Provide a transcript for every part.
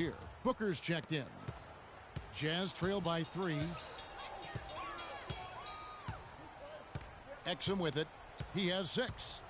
here. Booker's checked in. Jazz trail by 3. Exum with it. He has 6.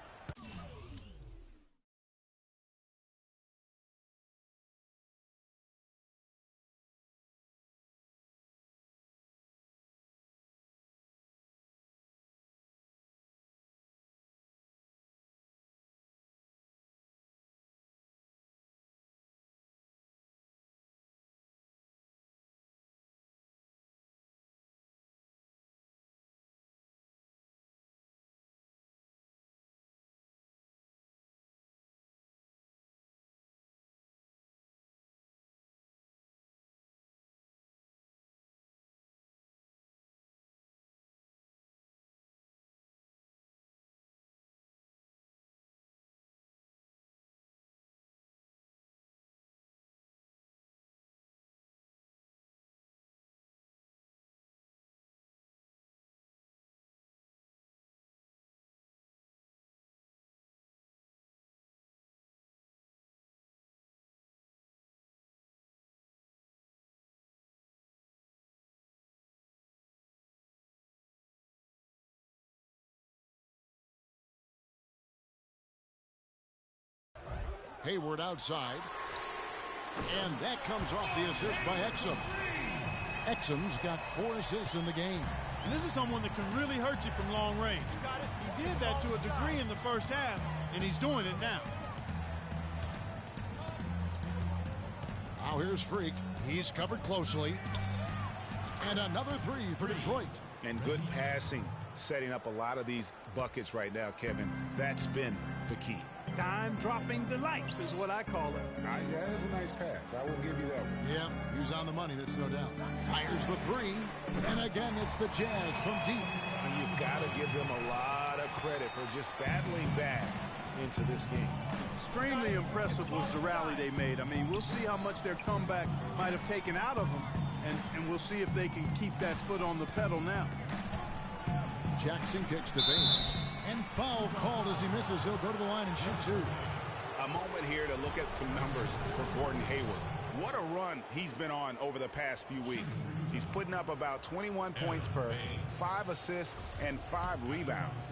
Hayward outside. And that comes off the assist by Exum. Exum's got 4 assists in the game. And this is someone that can really hurt you from long range. He did that to a degree in the first half, and he's doing it now. Now here's Freak. He's covered closely. And another 3 for Detroit. And good passing, setting up a lot of these buckets right now, Kevin. That's been the key. Time-dropping delights is what I call it. Yeah, that's a nice pass. I will give you that one. Yep, he was on the money, that's no doubt. Fires the 3. And again, it's the Jazz from deep. And you've got to give them a lot of credit for just battling back into this game. Extremely impressive was the rally they made. I mean, we'll see how much their comeback might have taken out of them, and we'll see if they can keep that foot on the pedal now. Jackson kicks to Baines. And foul called as he misses. He'll go to the line and shoot 2. A moment here to look at some numbers for Gordon Hayward. What a run he's been on over the past few weeks. He's putting up about 21 points per, 5 assists, and 5 rebounds.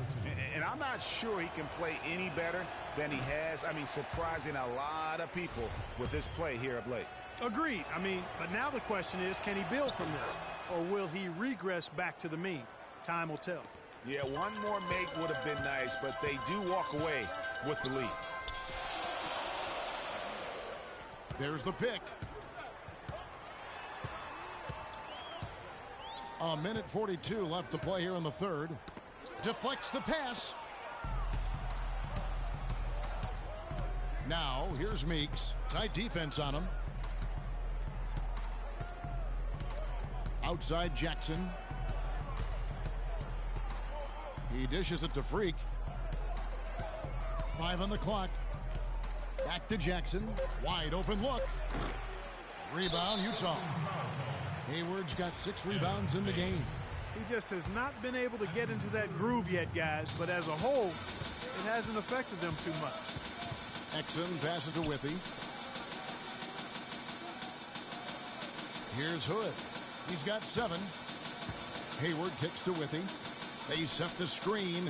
And I'm not sure he can play any better than he has. I mean, surprising a lot of people with this play here of late. Agreed. I mean, but now the question is, can he build from this? Or will he regress back to the mean? Time will tell. Yeah, one more make would have been nice, but they do walk away with the lead. There's the pick. A minute 42 left to play here in the third. Deflects the pass. Now, here's Meeks. Tight defense on him. Outside Jackson. He dishes it to Freak. 5 on the clock. Back to Jackson. Wide open look. Rebound, Utah. Hayward's got 6 rebounds in the game. He just has not been able to get into that groove yet, guys. But as a whole, it hasn't affected them too much. Exum passes to Whippy. Here's Hood. He's got 7. Hayward kicks to Whippy. They set the screen.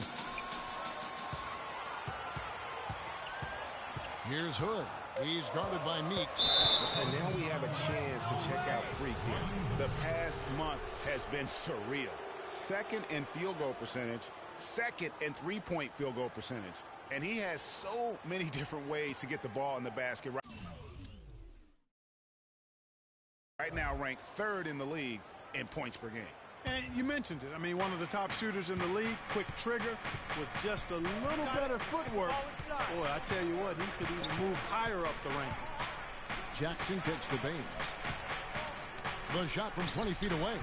Here's Hood. He's guarded by Meeks. And now we have a chance to check out Freak here. The past month has been surreal. 2nd in field goal percentage, 2nd in three-point field goal percentage. And he has so many different ways to get the ball in the basket. Right now ranked 3rd in the league in points per game. And you mentioned it. I mean, one of the top shooters in the league, quick trigger with just a little better footwork. Boy, I tell you what, he could even move higher up the rank. Jackson kicks to Baines. The shot from 20 feet away.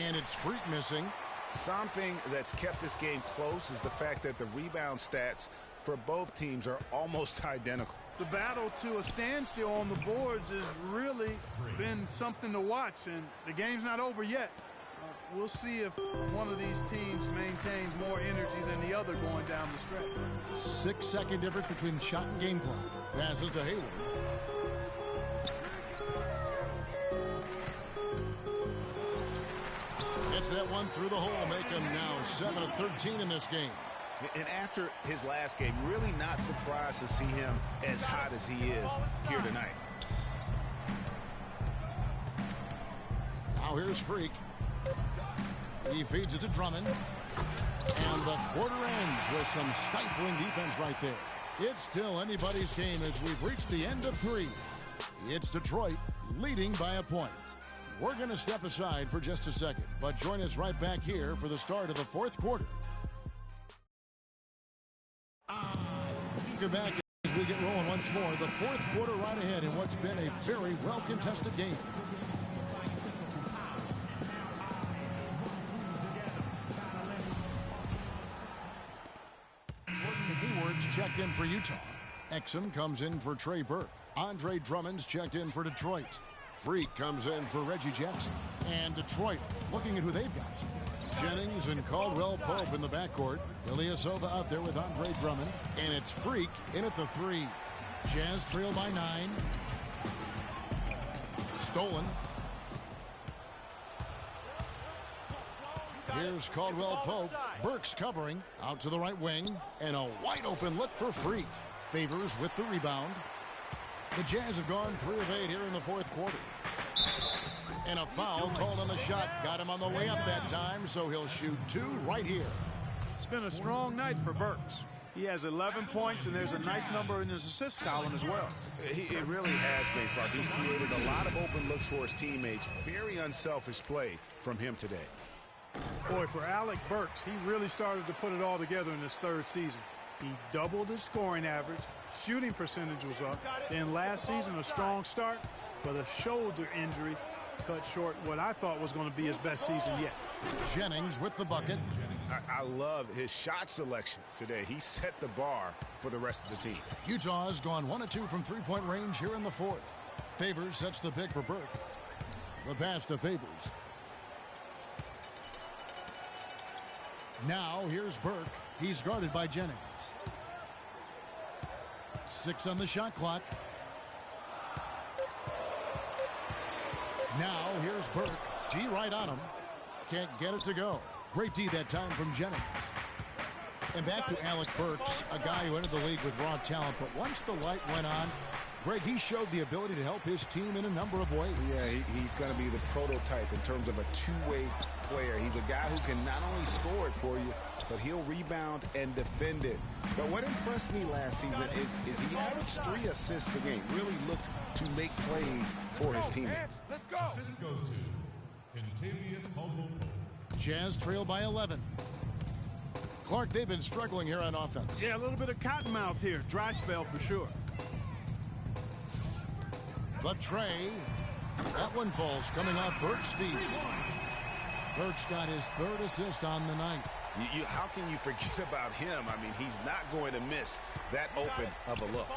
And it's Freak missing. Something that's kept this game close is the fact that the rebound stats for both teams are almost identical. The battle to a standstill on the boards has really been something to watch, and the game's not over yet. We'll see if one of these teams maintains more energy than the other going down the stretch. 6-second difference between shot and game clock. Passes to Hayward. Gets that one through the hole, make him now 7 of 13 in this game. And after his last game, really not surprised to see him as hot as he is here tonight. Now here's Freak. He feeds it to Drummond. And the quarter ends with some stifling defense right there. It's still anybody's game as we've reached the end of 3. It's Detroit leading by a point. We're going to step aside for just a second, but join us right back here for the start of the 4th quarter. Welcome back as we get rolling once more. The 4th quarter right ahead in what's been a very well-contested game. Hayward's checked in for Utah. Exum comes in for Trey Burke. Andre Drummond's checked in for Detroit. Freak comes in for Reggie Jackson. And Detroit looking at who they've got. Jennings and Caldwell Pope in the backcourt. Ilyasova out there with Andre Drummond. And it's Freak in at the 3. Jazz trail by 9. Stolen. Here's Caldwell Pope. Burke's covering. Out to the right wing. And a wide open look for Freak. Favors with the rebound. The Jazz have gone 3 of 8 here in the 4th quarter. And a foul called on the shot. Got him on the way up that time, so he'll shoot 2 right here. It's been a strong night for Burks. He has 11 points, and there's a nice number in his assist column as well. It really has been, Clark. He's created a lot of open looks for his teammates. Very unselfish play from him today. Boy, for Alec Burks, he really started to put it all together in his 3rd season. He doubled his scoring average. Shooting percentage was up. Then last season, a strong start, but a shoulder injury cut short what I thought was going to be his best season yet. Jennings with the bucket. I love his shot selection today. He set the bar for the rest of the team. Utah has gone 1 of 2 from 3-point range here in the 4th. Favors sets the pick for Burke. The pass to Favors. Now here's Burke. He's guarded by Jennings. 6 on the shot clock. Now here's Burke. D right on him. Can't get it to go. Great D that time from Jennings. And back to Alec Burks, a guy who entered the league with raw talent, but once the light went on, Greg, he showed the ability to help his team in a number of ways. Yeah, he's going to be the prototype in terms of a two-way player. He's a guy who can not only score it for you, but he'll rebound and defend it. But what impressed me last season is he averaged 3 assists a game. Really looked to make plays for his teammates. Let's go. Assist goes to Kentavious Caldwell-Pope. Jazz trail by 11. Clark, they've been struggling here on offense. Yeah, a little bit of cottonmouth here. Dry spell for sure. The tray. That one falls coming off Burke's feet. Burke's got his 3rd assist on the night. How can you forget about him? I mean, he's not going to miss that open of a look.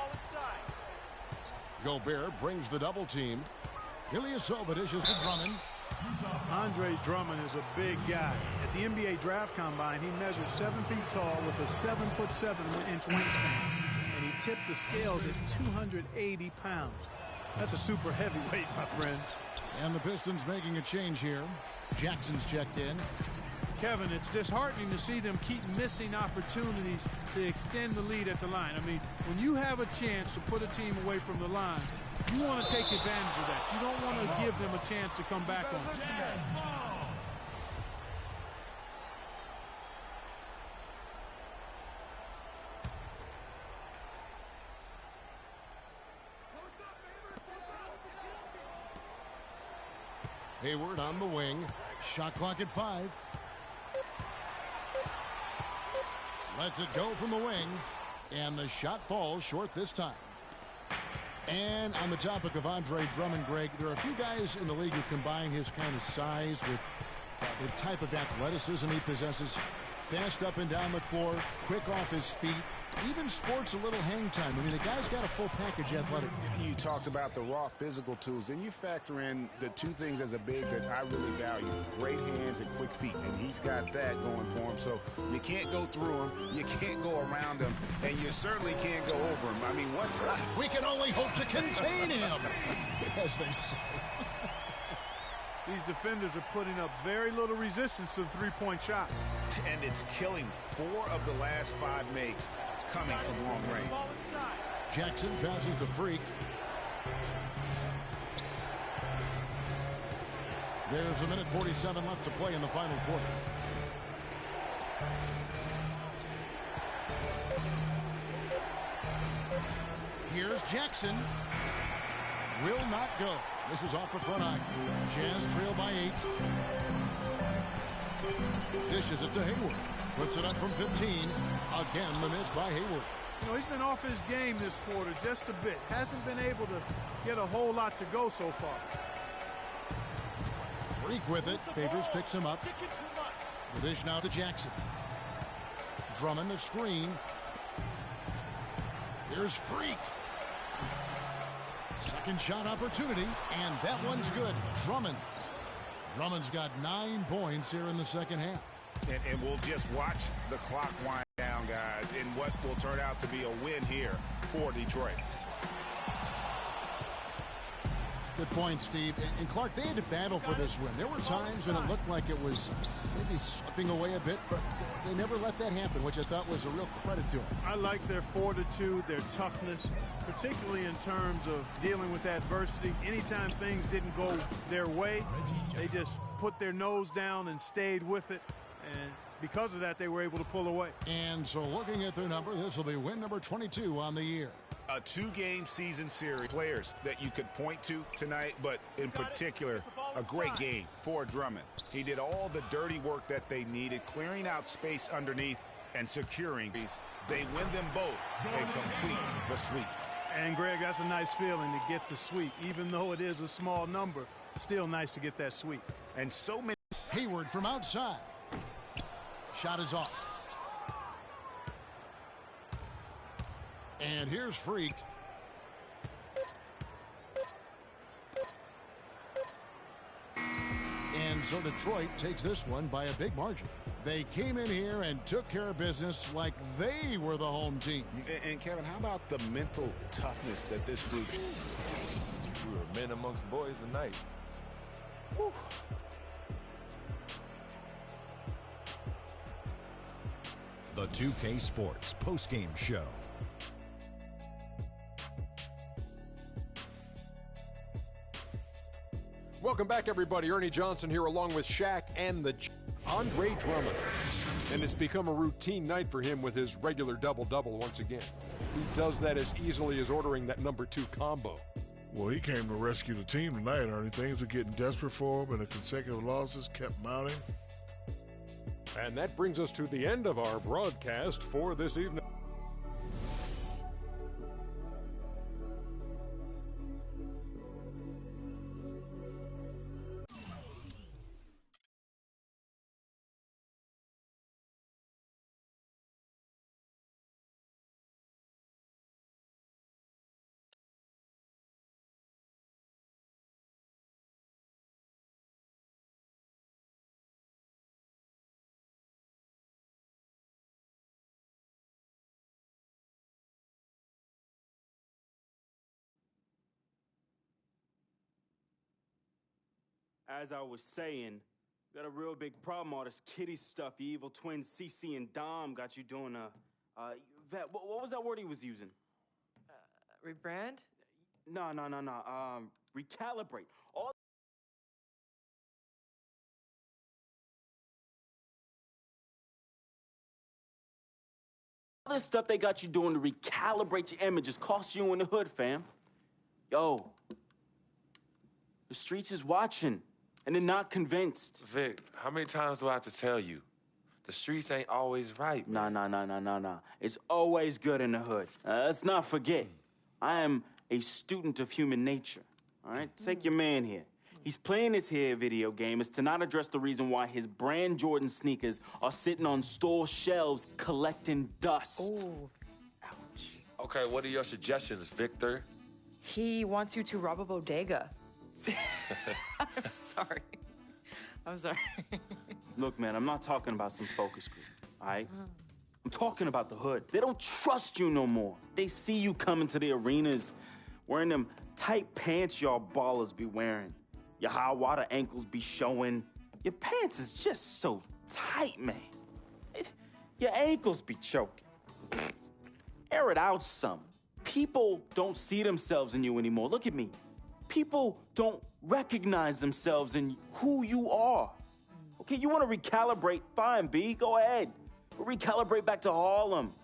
Gobert brings the double team. Ilyasova dishes to Drummond. Andre Drummond is a big guy. At the NBA Draft Combine, he measured 7 feet tall with a 7'7" wingspan. And he tipped the scales at 280 pounds. That's a super heavyweight, my friends. And the Pistons making a change here. Jackson's checked in. Kevin, it's disheartening to see them keep missing opportunities to extend the lead at the line. I mean, when you have a chance to put a team away from the line, you want to take advantage of that. You don't want to give them a chance to come back on it. Hayward on the wing. Shot clock at 5. Lets it go from the wing. And the shot falls short this time. And on the topic of Andre Drummond, Greg, there are a few guys in the league who combine his kind of size with the type of athleticism he possesses. Fast up and down the floor, quick off his feet, even sports a little hang time. I mean, the guy's got a full package athletic. You talked about the raw physical tools. Then you factor in the 2 things as a big that I really value. Great hands and quick feet. And he's got that going for him. So you can't go through him. You can't go around him. And you certainly can't go over him. I mean, what's that? We can only hope to contain him, as they say. These defenders are putting up very little resistance to the three-point shot. And it's killing 4 of the last 5 makes coming from long range. Jackson passes the Freak. There's a minute 47 left to play in the final quarter. Here's Jackson. Will not go. This is off the front eye. Jazz trail by 8. Dishes it to Hayward. Puts it up from 15. Again, the miss by Hayward. You know, he's been off his game this quarter just a bit. Hasn't been able to get a whole lot to go so far. Freak with it. Favors picks him up. The dish now to Jackson. Drummond a screen. Here's Freak. Second shot opportunity, and that one's good. Drummond's got 9 points here in the second half. And we'll just watch the clock wind down, guys, in what will turn out to be a win here for Detroit. Good point, Steve. And Clark, they had to battle for this win. There were times when it looked like it was maybe slipping away a bit, but they never let that happen, which I thought was a real credit to them. I like their fortitude, their toughness, particularly in terms of dealing with adversity. Anytime things didn't go their way, they just put their nose down and stayed with it. And because of that, they were able to pull away. And so looking at their number, this will be win number 22 on the year. A 2-game season series. Players that you could point to tonight, but in particular, a great game for Drummond. He did all the dirty work that they needed, clearing out space underneath and securing these. They win them both and complete the sweep. And, Greg, that's a nice feeling to get the sweep. Even though it is a small number, still nice to get that sweep. And so many. Hayward from outside. Shot is off. And here's Freak. And so Detroit takes this one by a big margin. They came in here and took care of business like they were the home team. And Kevin, how about the mental toughness that this group showed? We were men amongst boys tonight. Whew. The 2K Sports postgame show. Welcome back, everybody. Ernie Johnson here along with Shaq and the Andre Drummond. And it's become a routine night for him with his regular double-double once again. He does that as easily as ordering that number 2 combo. Well, he came to rescue the team tonight, Ernie. Things were getting desperate for him, and the consecutive losses kept mounting. And that brings us to the end of our broadcast for this evening. As I was saying, got a real big problem. All this kitty stuff, you evil twins, CC and Dom got you doing Vet, what was that word he was using? Rebrand? No. Recalibrate. All this stuff they got you doing to recalibrate your images cost you in the hood, fam. Yo, the streets is watching. And they're not convinced. Vic, how many times do I have to tell you? The streets ain't always right, man. Nah. It's always good in the hood. Let's not forget, I am a student of human nature, all right? Take your man here. He's playing this here video game is to not address the reason why his brand Jordan sneakers are sitting on store shelves collecting dust. Ooh. Ouch. Okay, what are your suggestions, Victor? He wants you to rob a bodega. I'm sorry. Look, man, I'm not talking about some focus group, all right? I'm talking about the hood. They don't trust you no more. They see you coming to the arenas wearing them tight pants y'all ballers be wearing. Your high water ankles be showing. Your pants is just so tight, man. Your ankles be choking. Air it out some. People don't see themselves in you anymore. Look at me. People don't recognize themselves in who you are. Okay, you want to recalibrate? Fine, B, go ahead. But recalibrate back to Harlem.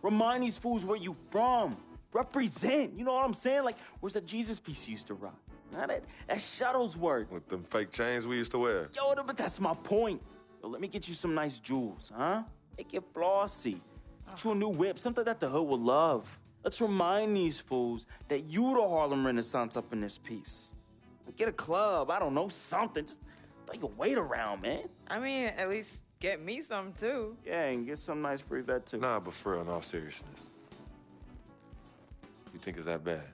Remind these fools where you from. Represent, you know what I'm saying? Like, where's that Jesus piece you used to rock? Nah, that Shuttlesworth. With them fake chains we used to wear. Yo, but that's my point. Yo, let me get you some nice jewels, huh? Make it flossy. Get you a new whip, something that the hood will love. Let's remind these fools that you the Harlem Renaissance up in this piece. Get a club, I don't know, something. Just throw your weight around, man. I mean, at least get me some, too. Yeah, and get some nice free vet, too. Nah, but for real, in all seriousness. You think it's that bad?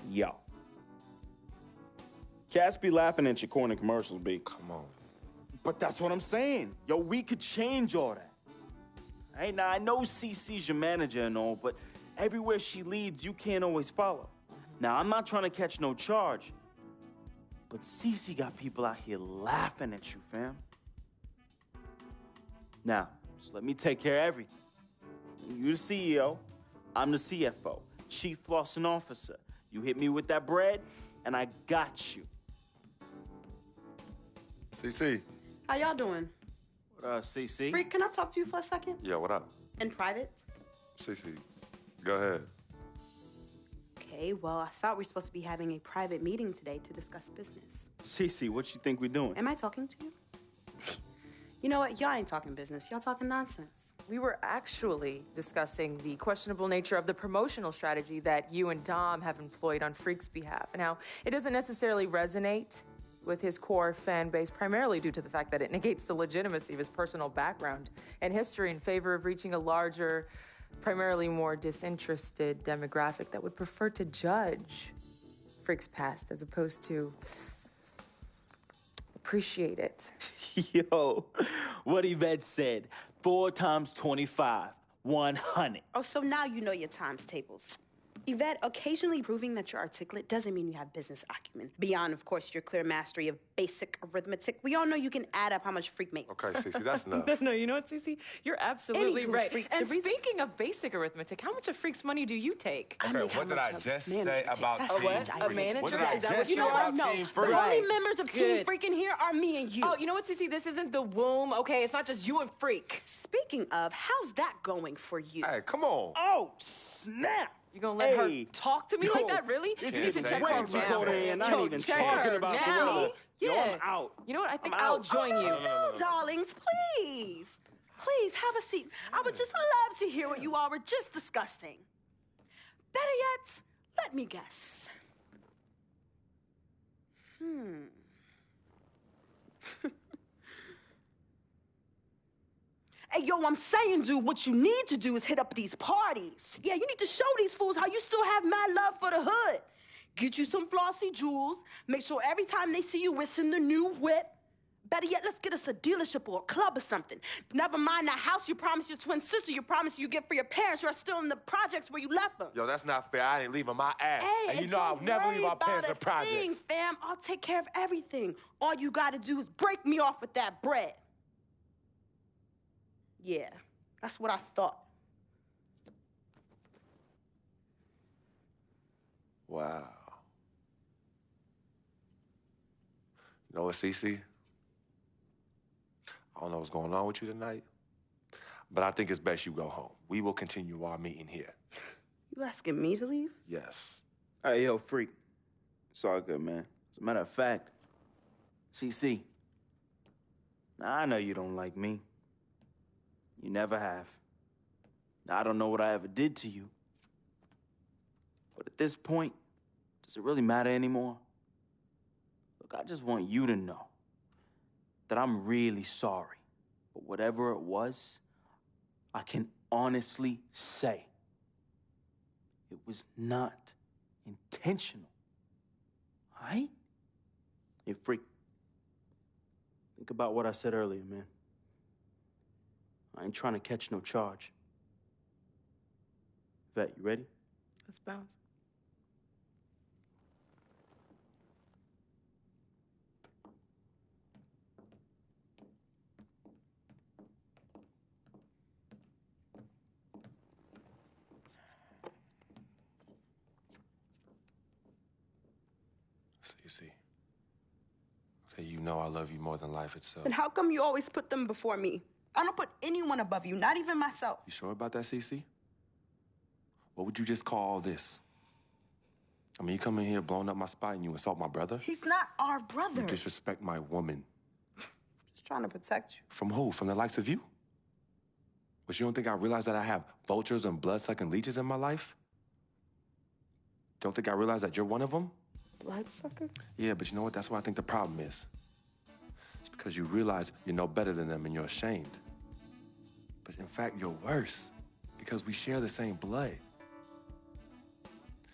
Yo. Cats be laughing at your corny commercials, B. Come on. But that's what I'm saying. Yo, we could change all that. Right? Now, I know CC's your manager and all, but everywhere she leads, you can't always follow. Now, I'm not trying to catch no charge, but CC got people out here laughing at you, fam. Now, just let me take care of everything. You the CEO, I'm the CFO, Chief Flossing Officer. You hit me with that bread, and I got you. CC. How y'all doing? What CC? Freak, can I talk to you for a second? Yeah, what up? In private? CC, go ahead. Okay, well, I thought we were supposed to be having a private meeting today to discuss business. CC, what you think we're doing? Am I talking to you? You know what? Y'all ain't talking business. Y'all talking nonsense. We were actually discussing the questionable nature of the promotional strategy that you and Dom have employed on Freak's behalf, and how it doesn't necessarily resonate with his core fan base, primarily due to the fact that it negates the legitimacy of his personal background and history in favor of reaching a larger, primarily more disinterested demographic that would prefer to judge Freak's past as opposed to appreciate it. Yo, what Yvette said, 4 times 25, 100. Oh, so now you know your times tables. Yvette, occasionally proving that you're articulate doesn't mean you have business acumen. Beyond, of course, your clear mastery of basic arithmetic, we all know you can add up how much Freak makes. Okay, Cece, that's enough. No, you know what, Cece? You're absolutely Anywho, right. Freak, And speaking of basic arithmetic, how much of Freak's money do you take? Okay, what did I just say about Team A Freak? manager? What did I Is that just what say you know about what? No. Team The Freak? only members of Team Good. Freak in here are me and you. Oh, you know what, Cece? This isn't the womb, okay? It's not just you and Freak. Speaking of, how's that going for you? Hey, come on. Oh, snap. You gonna let her Hey. talk to me Yo, like that, really? this You need to is check way her too now. cold in. I ain't even check talking her about now. Gorilla. Yo, Yeah. I'm out. You know what? I think I'm I'll out. join you. No, darlings, please. Please, have a seat. I would just love to hear what you all were just discussing. Better yet, let me guess. Hey, yo, I'm saying, dude, what you need to do is hit up these parties. Yeah, you need to show these fools how you still have mad love for the hood. Get you some flossy jewels. Make sure every time they see you, it's in the new whip. Better yet, let's get us a dealership or a club or something. Never mind that house you promised your twin sister you promised you get for your parents who are still in the projects where you left them. Yo, that's not fair. I ain't leaving my ass. Hey, and you and know I'll don't never worry leave our parents in about the a thing, projects. fam. I'll take care of everything. All you gotta do is break me off with that bread. Yeah, that's what I thought. Wow. You know what, Cece? I don't know what's going on with you tonight, but I think it's best you go home. We will continue our meeting here. You asking me to leave? Yes. Hey, yo, Freak. It's all good, man. As a matter of fact, CC, I know you don't like me. You never have. I don't know what I ever did to you. But at this point, does it really matter anymore? Look, I just want you to know that I'm really sorry. But whatever it was, I can honestly say it was not intentional. All right? Hey, Freak, think about what I said earlier, man. I ain't trying to catch no charge. Vet, you ready? Let's bounce. Cece. Okay, you know I love you more than life itself. Then how come you always put them before me? I don't put anyone above you, not even myself. You sure about that, Cece? What would you just call all this? I mean, you come in here blowing up my spot and you insult my brother? He's not our brother. You disrespect my woman. Just trying to protect you. From who? From the likes of you? But you don't think I realize that I have vultures and blood-sucking leeches in my life? Don't think I realize that you're one of them? Bloodsucker? Yeah, but you know what? That's what I think the problem is. It's because you realize you're no better than them and you're ashamed. But in fact, you're worse because we share the same blood.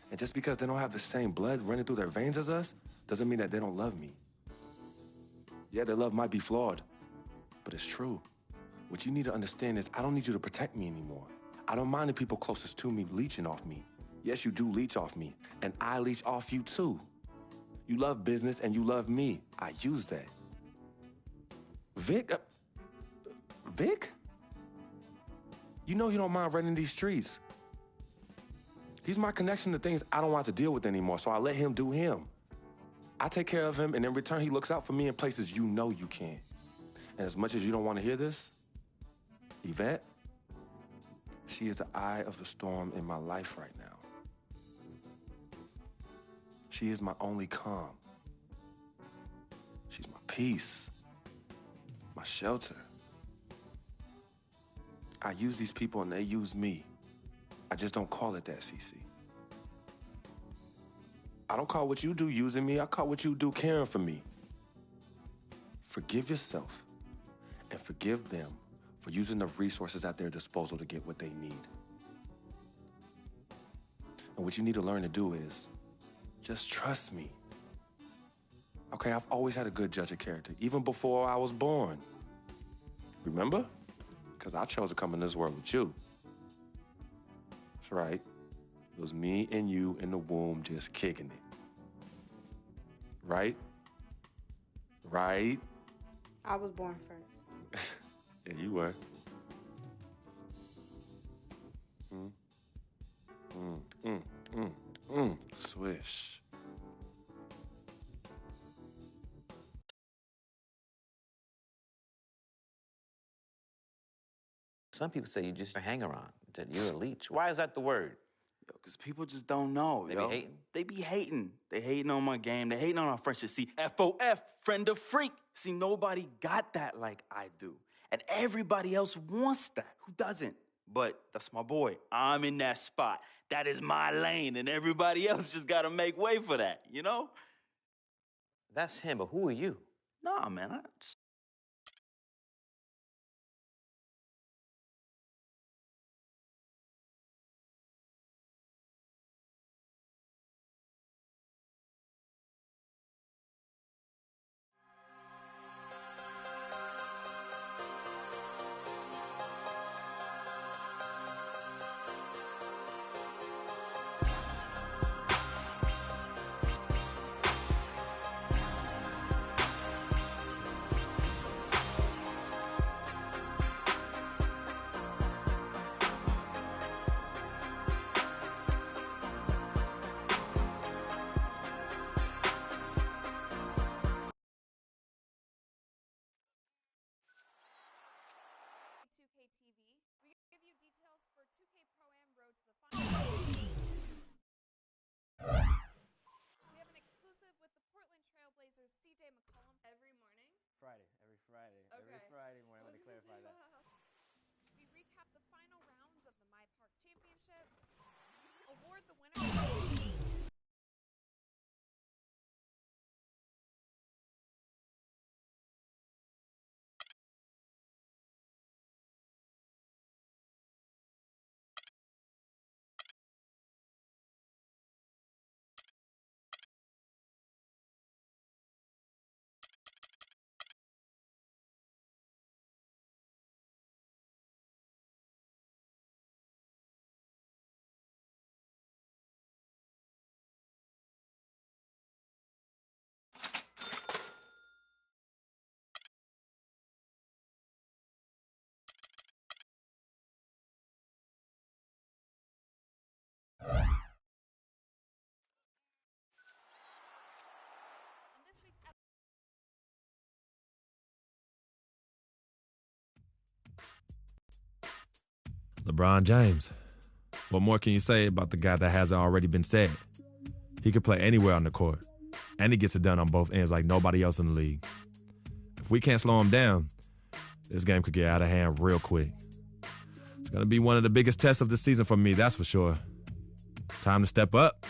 And just because they don't have the same blood running through their veins as us, doesn't mean that they don't love me. Yeah, their love might be flawed, but it's true. What you need to understand is I don't need you to protect me anymore. I don't mind the people closest to me leeching off me. Yes, you do leech off me, and I leech off you too. You love business and you love me. I use that. Vic? Vic? You know he don't mind running these streets. He's my connection to things I don't want to deal with anymore, so I let him do him. I take care of him, and in return, he looks out for me in places you know you can't. And as much as you don't want to hear this, Yvette, she is the eye of the storm in my life right now. She is my only calm. She's my peace, my shelter. I use these people and they use me. I just don't call it that, Cece. I don't call what you do using me. I call what you do caring for me. Forgive yourself and forgive them for using the resources at their disposal to get what they need. And what you need to learn to do is just trust me. Okay, I've always had a good judge of character, even before I was born. Remember? Because I chose to come in this world with you. That's right. It was me and you in the womb just kicking it. Right? Right? I was born first. Yeah, you were. Swish. Some people say you just a hanger-on, that you're a leech. Why is that the word? Yo, because people just don't know, They yo. be hating? They be hating. They hating on my game. They hating on our friendship. See, FOF, friend of freak. See, nobody got that like I do. And everybody else wants that. Who doesn't? But that's my boy. I'm in that spot. That is my lane, and everybody else just got to make way for that, you know? That's him, but who are you? Nah, man, I just Every Friday morning. I want to clarify that. We recap the final rounds of the My Park Championship, award the winner. LeBron James. What more can you say about the guy that hasn't already been said? He can play anywhere on the court, and he gets it done on both ends like nobody else in the league. If we can't slow him down, this game could get out of hand real quick. It's going to be one of the biggest tests of the season for me, that's for sure. Time to step up.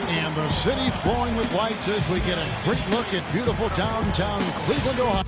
And the city flowing with lights as we get a great look at beautiful downtown Cleveland, Ohio.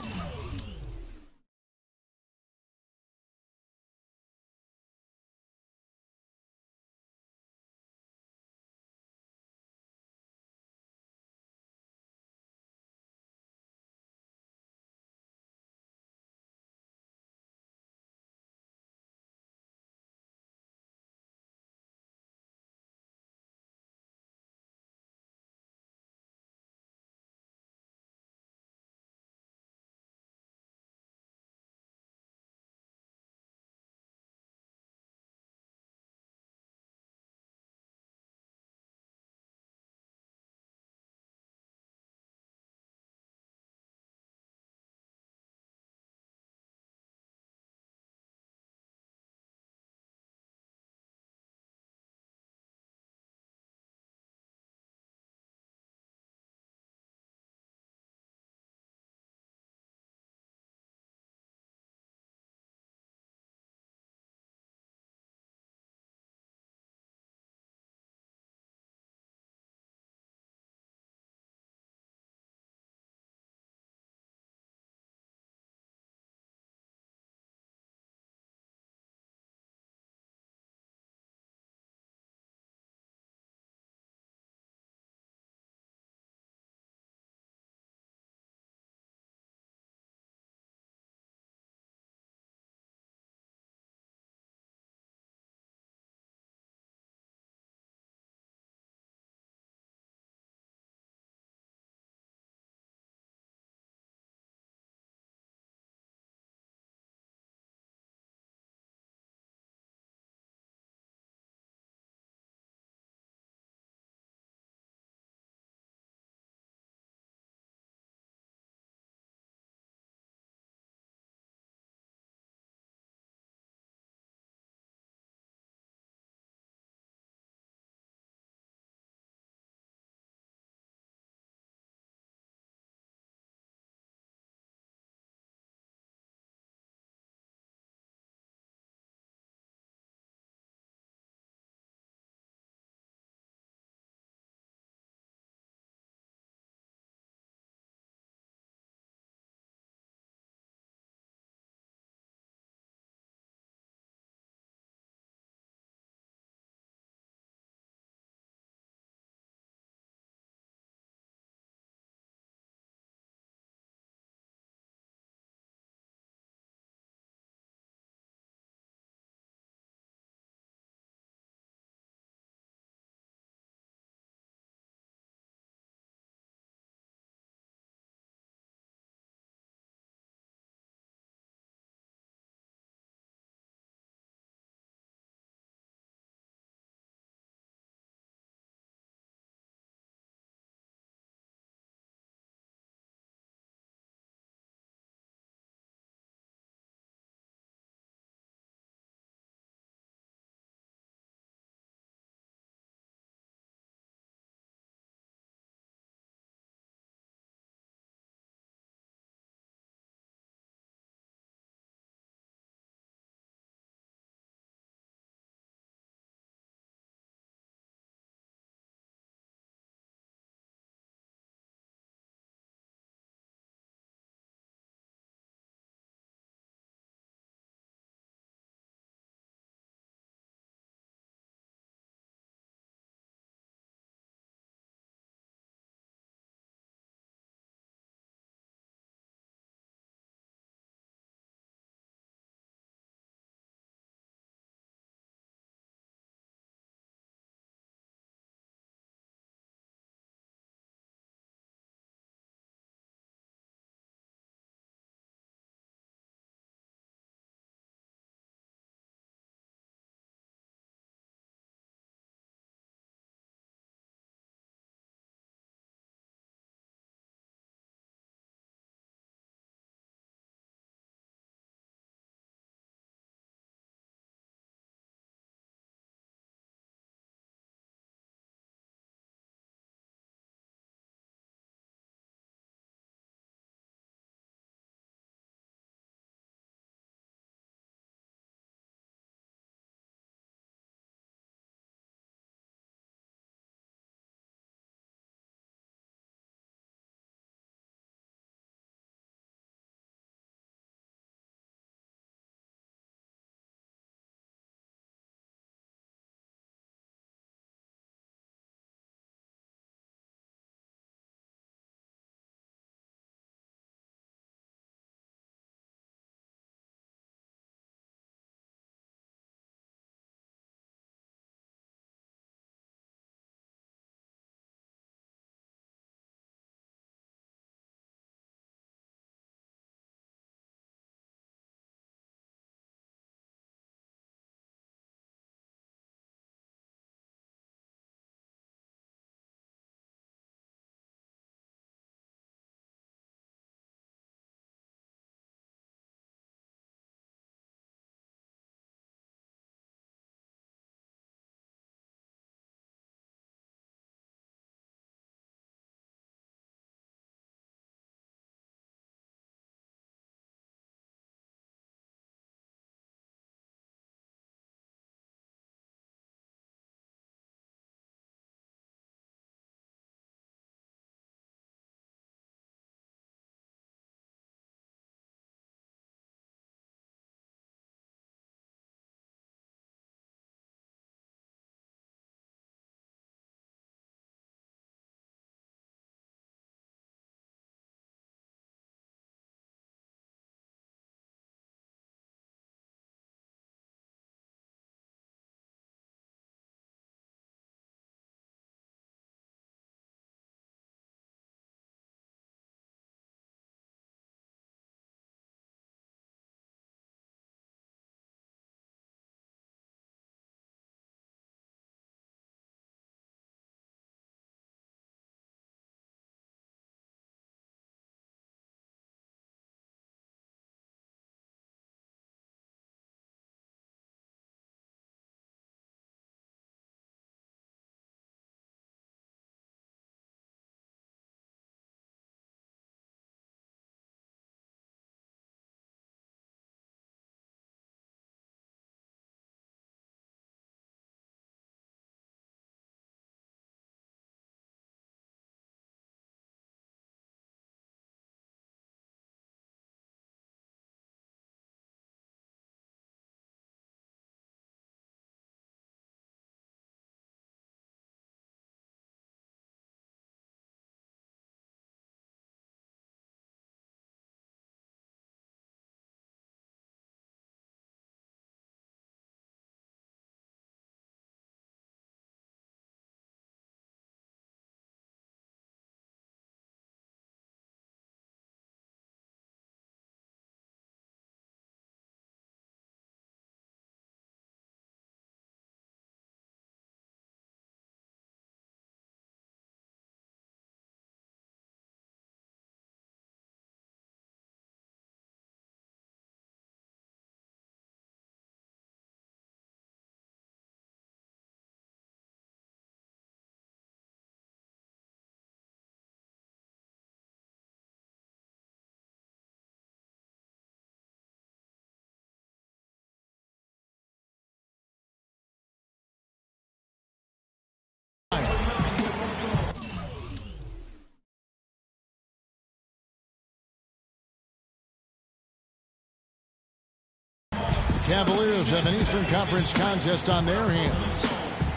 Cavaliers have an Eastern Conference contest on their hands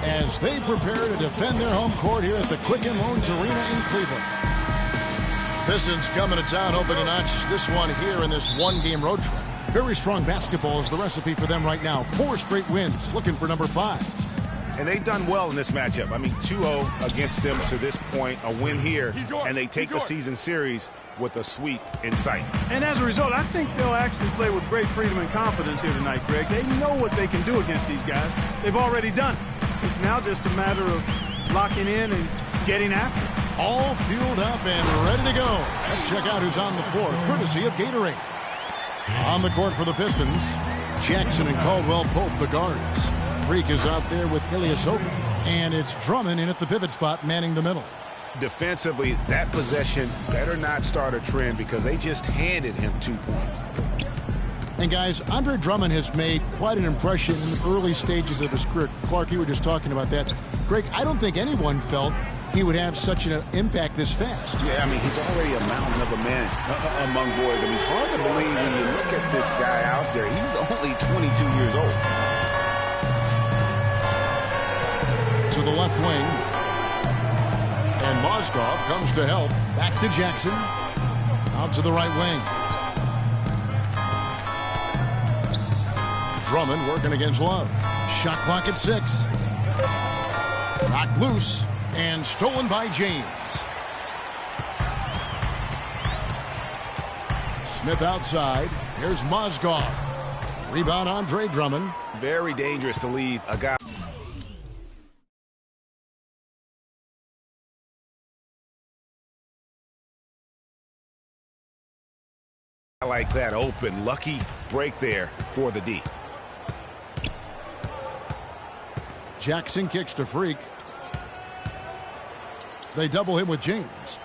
as they prepare to defend their home court here at the Quicken Loans Arena in Cleveland. Pistons coming to town, hoping to notch this one here in this one-game road trip. Very strong basketball is the recipe for them right now. 4 straight wins, looking for number 5. And they've done well in this matchup. I mean, 2-0 against them to this point, a win here, and they take the season series with a sweep in sight. And as a result, I think they'll actually play with great freedom and confidence here tonight, Greg. They know what they can do against these guys. They've already done it. It's now just a matter of locking in and getting after it. All fueled up and ready to go. Let's check out who's on the floor, courtesy of Gatorade. On the court for the Pistons, Jackson and Caldwell Pope, the guards. Freak is out there with Ilyasova. And it's Drummond in at the pivot spot, manning the middle. Defensively, that possession better not start a trend because they just handed him 2 points. And guys, Andre Drummond has made quite an impression in the early stages of his career. Clark, you were just talking about that. Greg, I don't think anyone felt he would have such an impact this fast. Yeah, I mean, he's already a mountain of a man among boys. I mean, it's hard to believe when you look at this guy out there. He's only 22 years old. To the left wing. And Mozgov comes to help. Back to Jackson. Out to the right wing. Drummond working against Love. Shot clock at 6. Knocked loose and stolen by James. Smith outside. Here's Mozgov. Rebound Andre Drummond. Very dangerous to leave a guy like that open. Lucky break there for the D. Jackson kicks to Freak. They double him with James.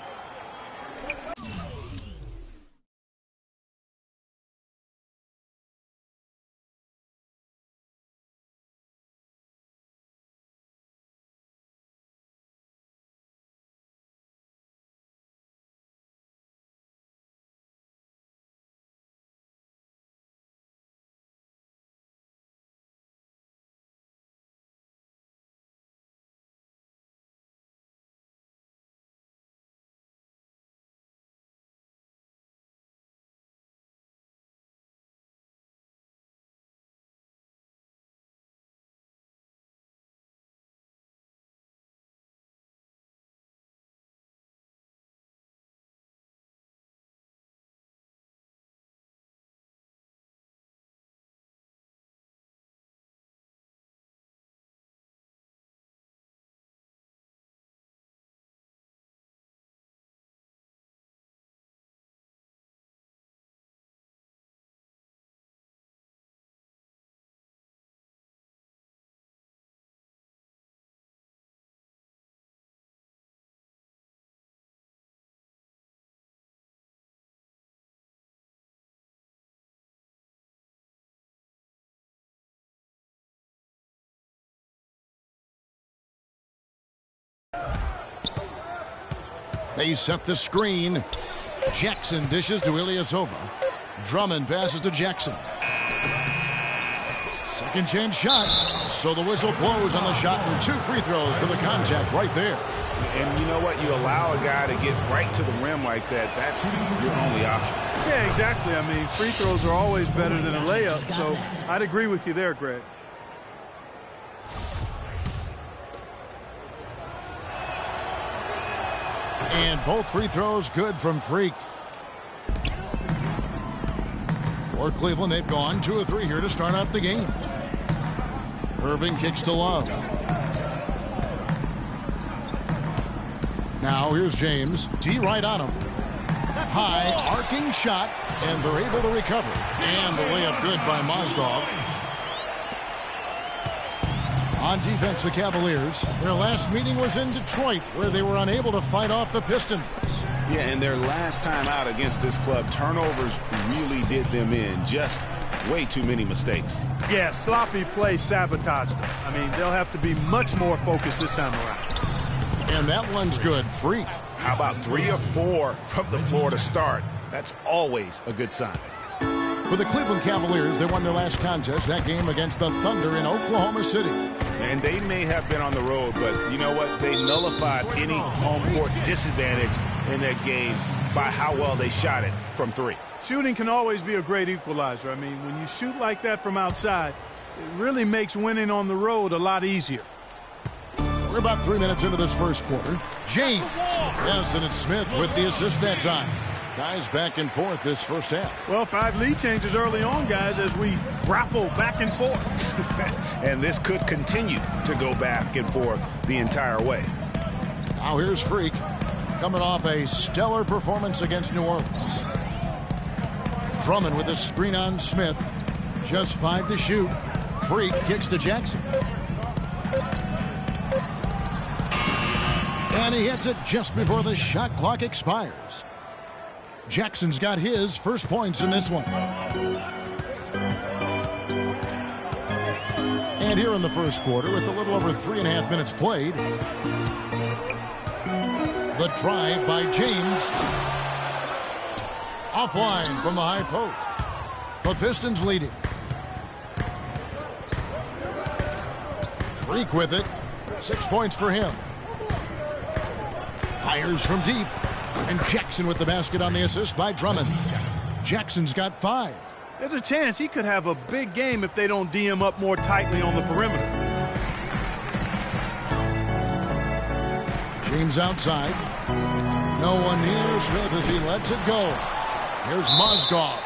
They set the screen. Jackson dishes to Ilyasova. Drummond passes to Jackson. Second chance shot. So the whistle blows on the shot and 2 free throws for the contact right there. And you know what? You allow a guy to get right to the rim like that. That's your only option. Yeah, exactly. I mean, free throws are always better than a layup. So I'd agree with you there, Greg. And both free throws good from Freak. For Cleveland, they've gone 2 of 3 here to start out the game. Irving kicks to Love. Now here's James. D right on him. High arcing shot, and they're able to recover. And the layup good by Mozgov. On defense, the Cavaliers. Their last meeting was in Detroit, where they were unable to fight off the Pistons. Yeah, and their last time out against this club, turnovers really did them in. Just way too many mistakes. Yeah, sloppy play sabotaged them. I mean, they'll have to be much more focused this time around. And that one's good. Freak. How about 3 of 4 from the floor to start? That's always a good sign. For the Cleveland Cavaliers, they won their last contest, that game against the Thunder in Oklahoma City. And they may have been on the road, but you know what? They nullified any home court disadvantage in that game by how well they shot it from three. Shooting can always be a great equalizer. I mean, when you shoot like that from outside, it really makes winning on the road a lot easier. We're about 3 minutes into this first quarter. James. Yes, and it's Smith with the assist that time. Guys back and forth this first half. Well, 5 lead changes early on, guys, as we grapple back and forth. And this could continue to go back and forth the entire way. Now here's Freak coming off a stellar performance against New Orleans. Drummond with a screen on Smith. Just 5 to shoot. Freak kicks to Jackson. And he hits it just before the shot clock expires. Jackson's got his first points in this one. And here in the first quarter, with a little over 3.5 minutes played, the drive by James. Offline from the high post. The Pistons leading. Freak with it. 6 points for him. Fires from deep. And Jackson with the basket on the assist by Drummond. Jackson's got 5. There's a chance he could have a big game if they don't D him up more tightly on the perimeter. James outside. No one near Smith as he lets it go. Here's Mozgov.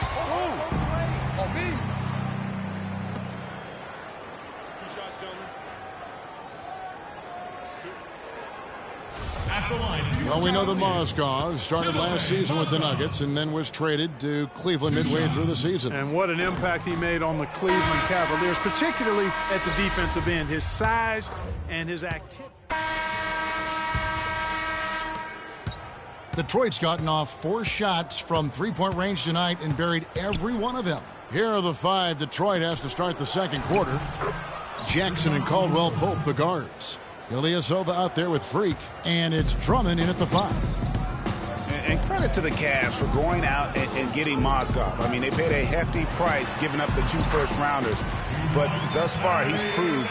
Well, we know that Mozgov started last season with the Nuggets and then was traded to Cleveland midway through the season. And what an impact he made on the Cleveland Cavaliers, particularly at the defensive end. His size and his activity. Detroit's gotten off 4 shots from three-point range tonight and buried every one of them. Here are the 5 Detroit has to start the second quarter. Jackson and Caldwell Pope, the guards. Ilyasova out there with Freak, and it's Drummond in at the 5. And credit to the Cavs for going out and getting Mozgov. I mean, they paid a hefty price giving up the 2 first-rounders, but thus far he's proved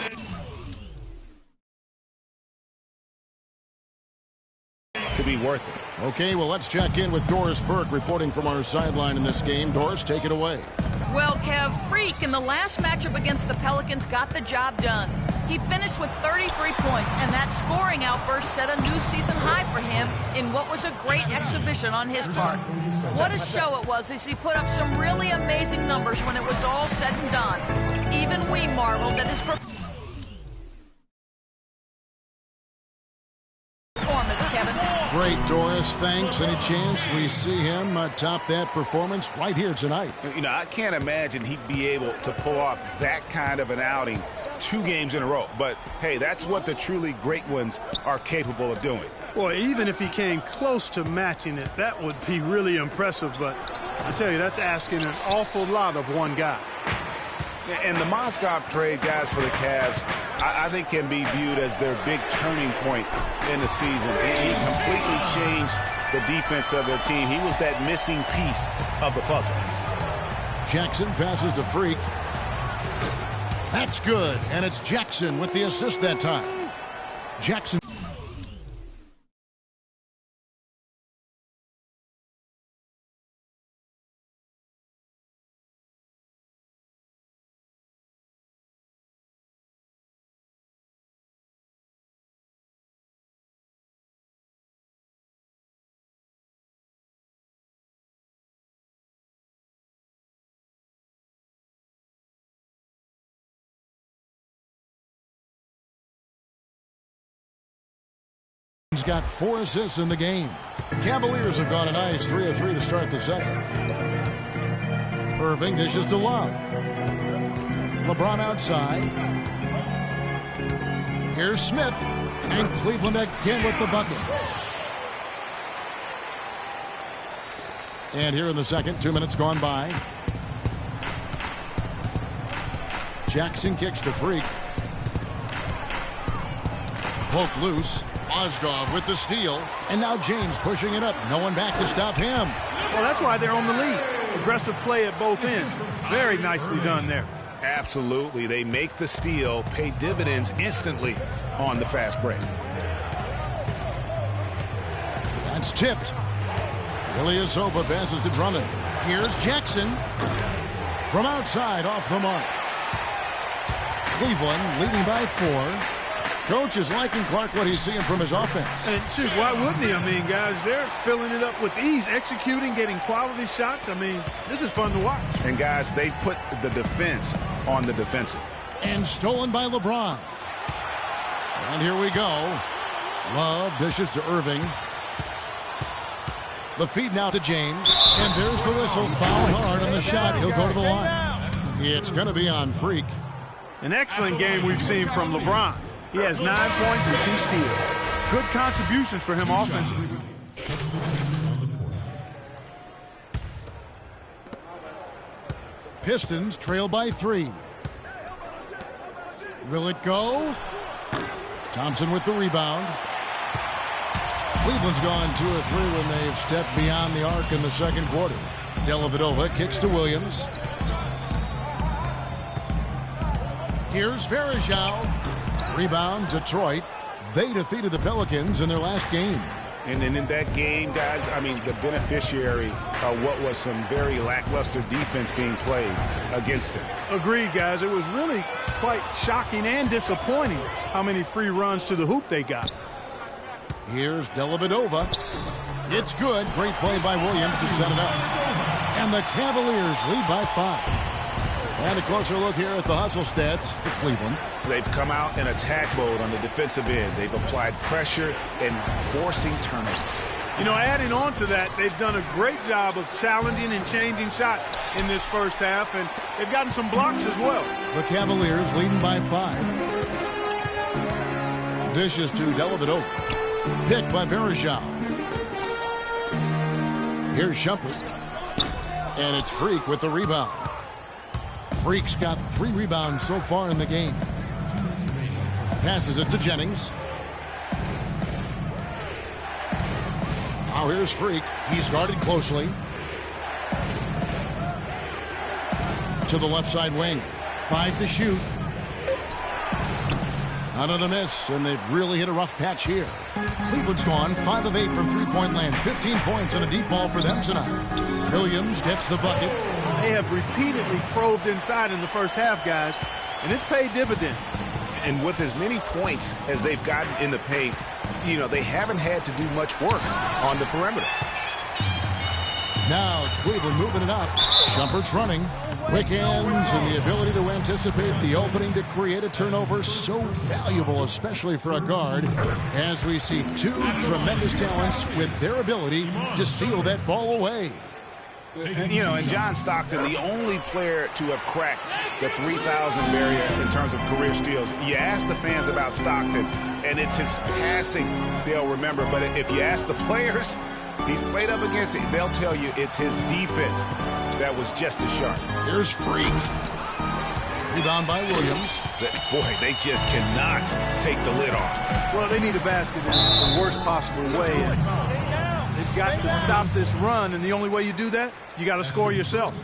to be worth it. Okay, well, let's check in with Doris Burke reporting from our sideline in this game. Doris, take it away. Well, Kev, Freak in the last matchup against the Pelicans got the job done. He finished with 33 points, and that scoring outburst set a new season high for him in what was a great exhibition on his part. What a show it was as he put up some really amazing numbers when it was all said and done. Even we marveled at his performance, Kevin. Great, Doris. Thanks. Any chance we see him top that performance right here tonight? You know, I can't imagine he'd be able to pull off that kind of an outing 2 games in a row. But, hey, that's what the truly great ones are capable of doing. Well, even if he came close to matching it, that would be really impressive. But I tell you, that's asking an awful lot of one guy. And the Mozgov trade, guys, for the Cavs, I think can be viewed as their big turning point in the season. He completely changed the defense of their team. He was that missing piece of the puzzle. Jackson passes to Freak. That's good, and it's Jackson with the assist that time. Jackson. He's got 4 assists in the game. The Cavaliers have gone a nice 3 of 3 to start the second. Irving dishes to Love. LeBron outside. Here's Smith. And Cleveland again with the bucket. And here in the second, 2 minutes gone by. Jackson kicks to Freak. Poke loose. Mozgov with the steal. And now James pushing it up. No one back to stop him. Well, that's why they're on the lead. Aggressive play at both ends. Very nicely done there. Absolutely. They make the steal, pay dividends instantly on the fast break. That's tipped. Ilyasova passes to Drummond. Here's Jackson. From outside, off the mark. Cleveland leading by 4. Coach is liking Clark what he's seeing from his offense. And shoot, why wouldn't he? I mean, guys, they're filling it up with ease, executing, getting quality shots. I mean, this is fun to watch. And, guys, they've put the defense on the defensive. And stolen by LeBron. And here we go. Love dishes to Irving. The feed now to James. And there's the whistle. Foul hard on the shot. He'll go to the line. It's going to be on Freak. An excellent game we've seen from LeBron. He has 9 points and 2 steals. Good contributions for him offensively. Pistons trail by 3. Will it go? Thompson with the rebound. Cleveland's gone 2 of 3 when they've stepped beyond the arc in the second quarter. Dellavedova kicks to Williams. Here's Varejao. Rebound, Detroit. They defeated the Pelicans in their last game. And then in that game, guys, I mean, the beneficiary of what was some very lackluster defense being played against them. Agreed, guys. It was really quite shocking and disappointing how many free runs to the hoop they got. Here's Dellavedova. It's good. Great play by Williams to set it up. And the Cavaliers lead by 5. And a closer look here at the hustle stats for Cleveland. They've come out in attack mode on the defensive end. They've applied pressure and forcing turnovers. You know, adding on to that, they've done a great job of challenging and changing shots in this first half, and they've gotten some blocks as well. The Cavaliers leading by 5. Dishes to Dellavedova. Picked by Varejao. Here's Shumpert. And it's Freak with the rebound. Freak's got 3 rebounds so far in the game. Passes it to Jennings. Now here's Freak. He's guarded closely. To the left side wing. 5 to shoot. Another miss, and they've really hit a rough patch here. Cleveland's gone 5 of 8 from three-point land. 15 points and a deep ball for them tonight. Williams gets the bucket. They have repeatedly probed inside in the first half, guys, and it's paid dividends. And with as many points as they've gotten in the paint, you know, they haven't had to do much work on the perimeter. Now Cleveland moving it up. Shumpert's running. Quick hands and the ability to anticipate the opening to create a turnover, so valuable, especially for a guard, as we see 2 tremendous talents with their ability to steal that ball away. And, you know, and John Stockton, the only player to have cracked the 3,000 barrier in terms of career steals. You ask the fans about Stockton, and it's his passing they'll remember. But if you ask the players he's played up against, they'll tell you it's his defense that was just as sharp. Here's Freak. Rebound by Williams. Boy, they just cannot take the lid off. Well, they need a basket in the worst possible way. They've got to stop this run, and the only way you do that, you got to score yourself.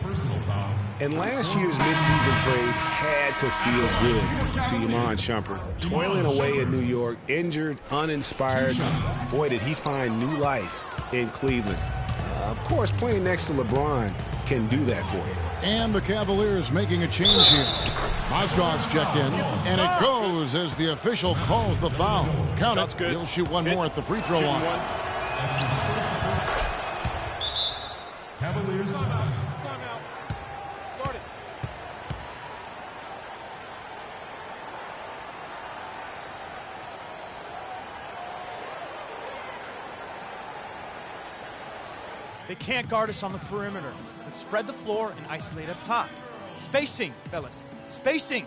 And last year's midseason trade had to feel good to Iman Shumpert. Toiling away in New York, injured, uninspired. Boy, did he find new life in Cleveland. Of course, playing next to LeBron can do that for you. And the Cavaliers making a change here. Mozgov's checked in, and it goes as the official calls the foul. Count it. He'll shoot one more at the free throw line. Cavaliers timeout. They can't guard us on the perimeter. Let's spread the floor and isolate up top. Spacing, fellas. Spacing.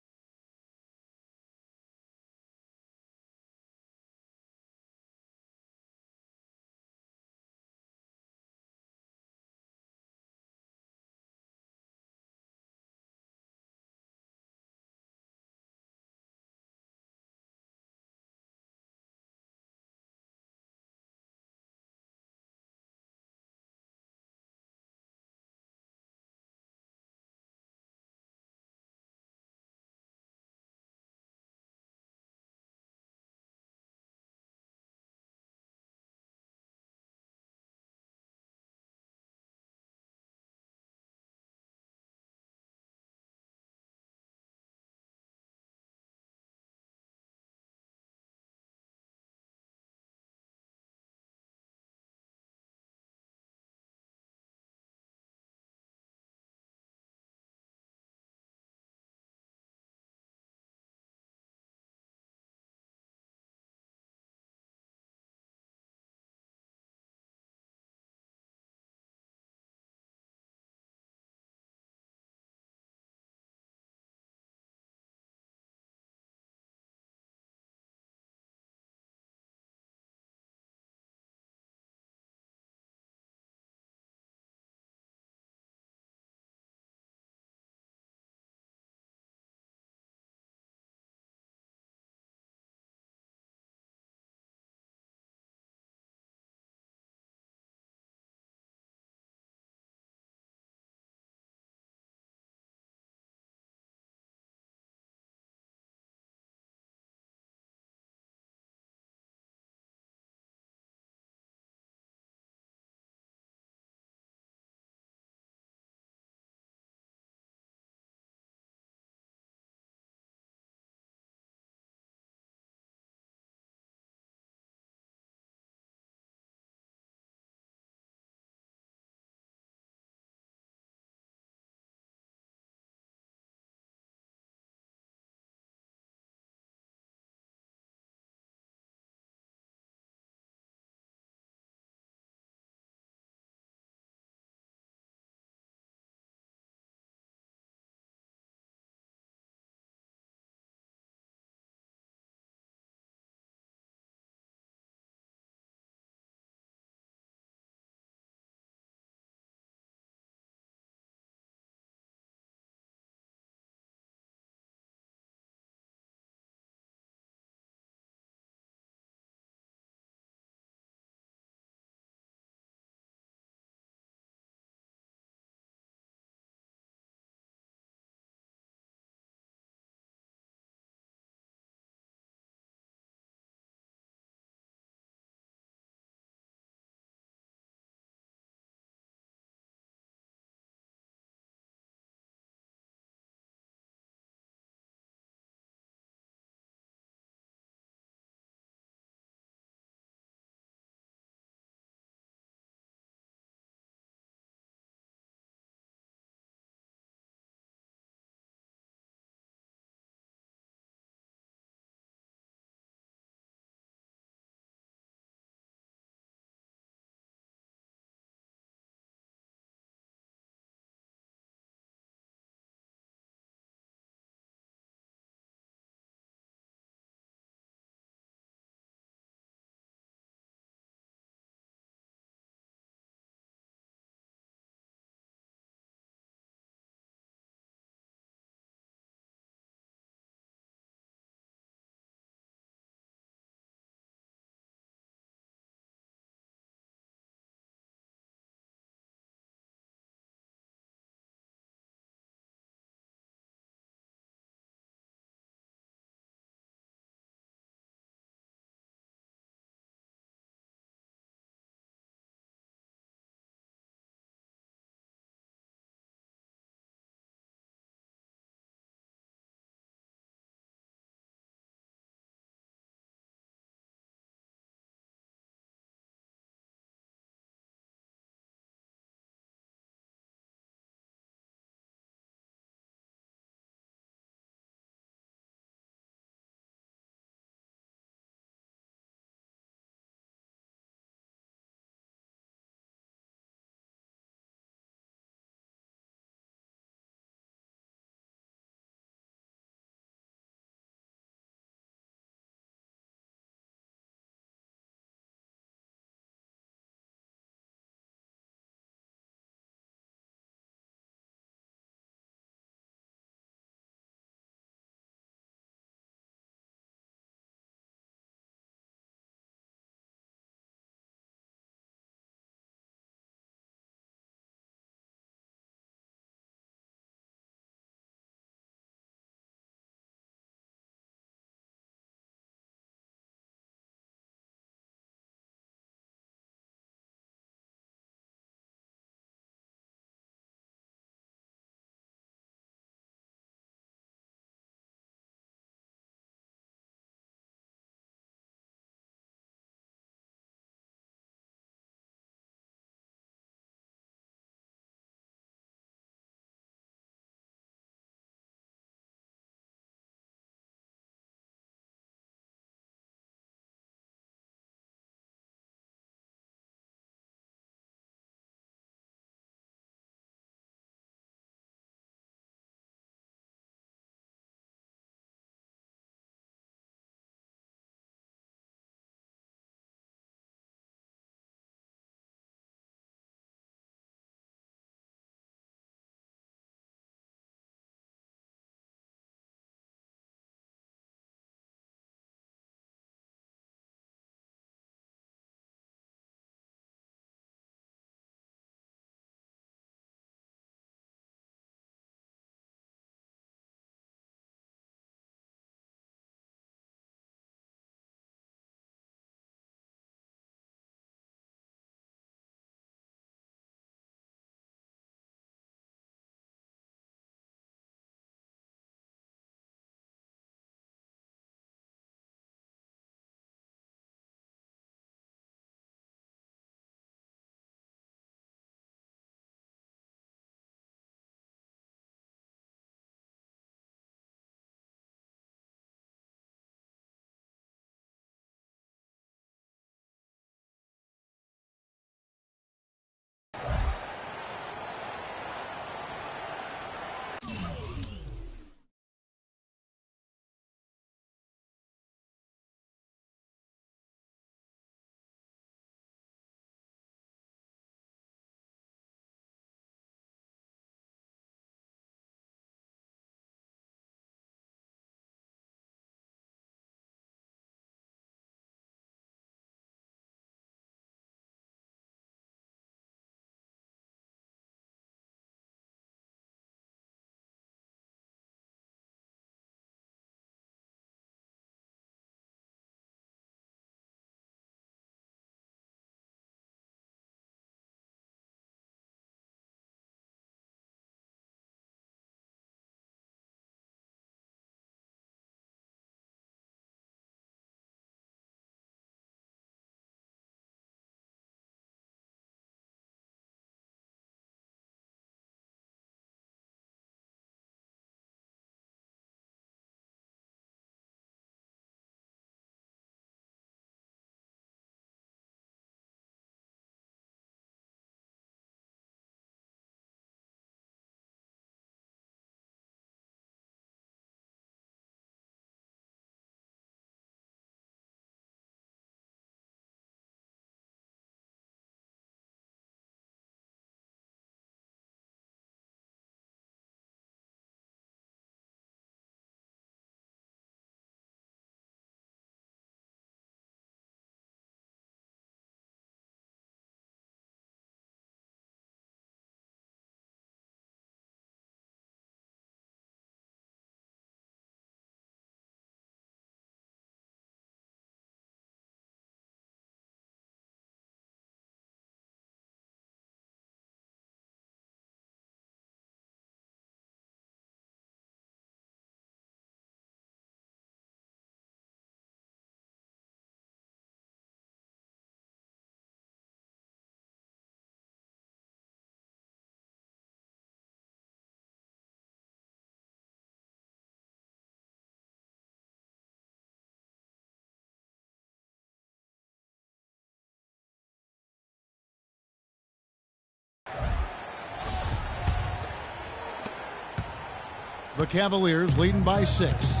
The Cavaliers leading by 6.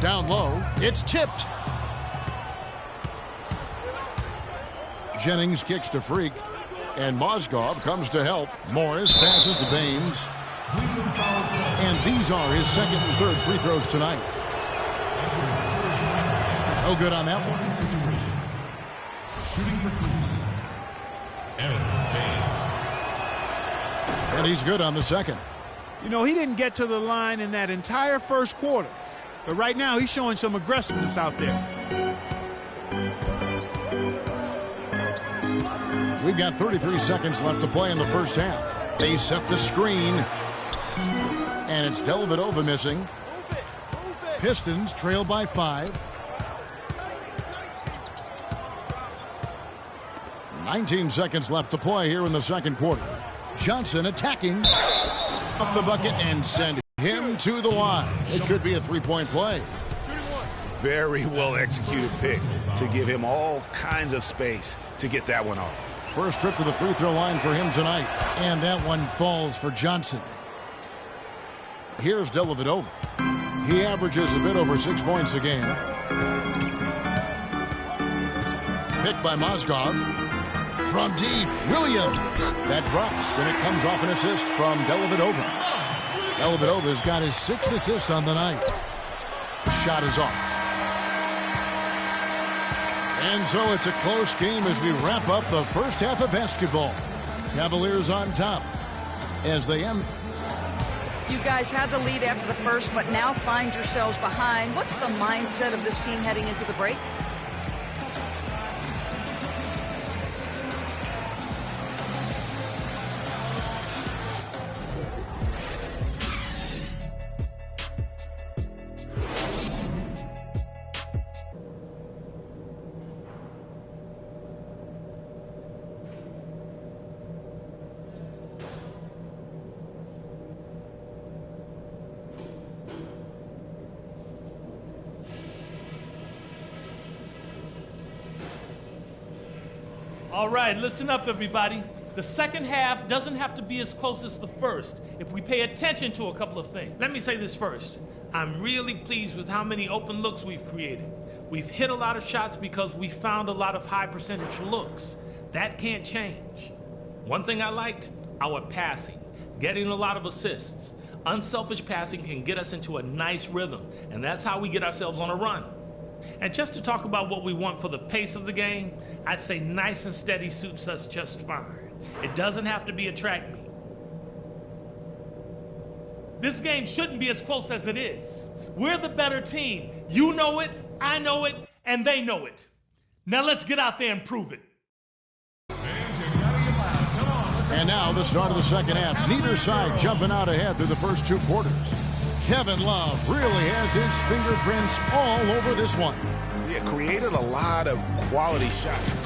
Down low, it's tipped. Jennings kicks to Freak, and Mozgov comes to help. Morris passes to Baines. And these are his second and third free throws tonight. No good on that one. Shooting for Cleveland, Aaron Baines. And he's good on the second. You know, he didn't get to the line in that entire first quarter. But right now, he's showing some aggressiveness out there. We've got 33 seconds left to play in the first half. They set the screen. And it's Dellavedova missing. Pistons trail by 5. 19 seconds left to play here in the second quarter. Johnson attacking up the bucket and send him to the line. It could be a three-point play. Very well executed pick to give him all kinds of space to get that one off. First trip to the free throw line for him tonight. And that one falls for Johnson. Here's Dellavedova. He averages a bit over 6 points a game. Picked by Mozgov. From deep, Williams. That drops, and it comes off an assist from Dellavedova. Dellavedova's got his 6th assist on the night. Shot is off. And so it's a close game as we wrap up the first half of basketball. Cavaliers on top as they end. You guys had the lead after the first, but now find yourselves behind. What's the mindset of this team heading into the break? All right, listen up, everybody. The second half doesn't have to be as close as the first if we pay attention to a couple of things. Let me say this first. I'm really pleased with how many open looks we've created. We've hit a lot of shots because we found a lot of high percentage looks. That can't change. One thing I liked, our passing, getting a lot of assists. Unselfish passing can get us into a nice rhythm, and that's how we get ourselves on a run. And just to talk about what we want for the pace of the game, I'd say nice and steady suits us just fine. It doesn't have to be a track meet. This game shouldn't be as close as it is. We're the better team. You know it, I know it, and they know it. Now let's get out there and prove it. And now the start of the second half. Neither side jumping out ahead through the first 2 quarters. Kevin Love really has his fingerprints all over this one. Yeah, created a lot of quality shots.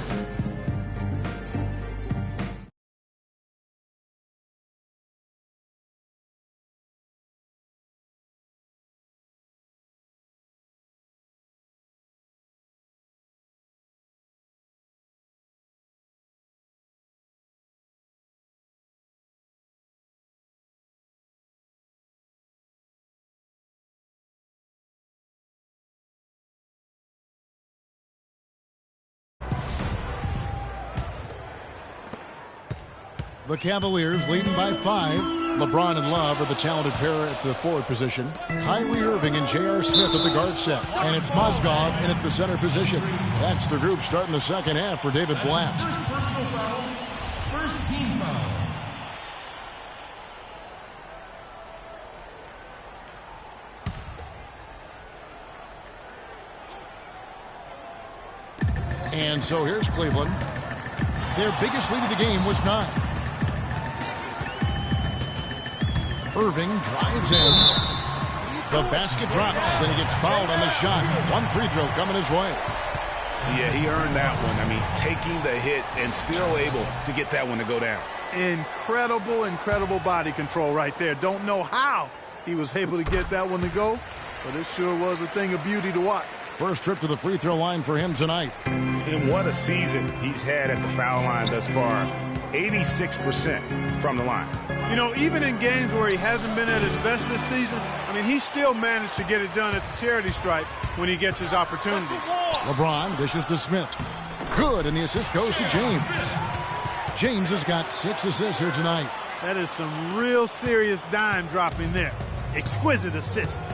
The Cavaliers leading by 5. LeBron and Love are the talented pair at the forward position. Kyrie Irving and J.R. Smith at the guard set. And it's Mozgov in at the center position. That's the group starting the second half for David Blatt. First personal foul. First team foul. And so here's Cleveland. Their biggest lead of the game was 9. Irving drives in. The basket drops, and he gets fouled on the shot. One free throw coming his way. Yeah, he earned that one. I mean, taking the hit and still able to get that one to go down. Incredible, incredible body control right there. Don't know how he was able to get that one to go, but it sure was a thing of beauty to watch. First trip to the free throw line for him tonight. And what a season he's had at the foul line thus far. 86% from the line. You know, even in games where he hasn't been at his best this season, I mean, he still managed to get it done at the charity stripe when he gets his opportunities. LeBron dishes to Smith. Good, and the assist goes to James. James has got 6 assists here tonight. That is some real serious dime dropping there. Exquisite assist.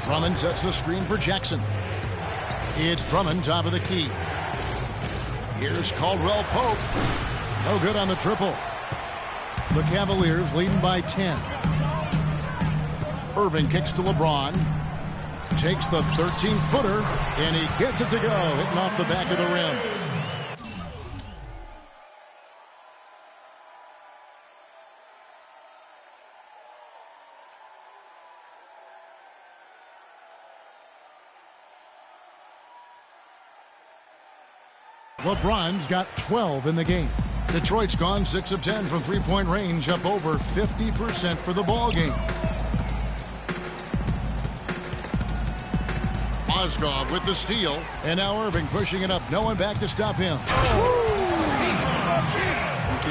Drummond sets the screen for Jackson. It's Drummond, top of the key. Here's Caldwell Pope. No good on the triple. The Cavaliers leading by 10. Irving kicks to LeBron. Takes the 13-footer, and he gets it to go, hitting off the back of the rim. LeBron's got 12 in the game. Detroit's gone 6 of 10 from three-point range, up over 50% for the ball game. Mozgov with the steal, and now Irving pushing it up. No one back to stop him.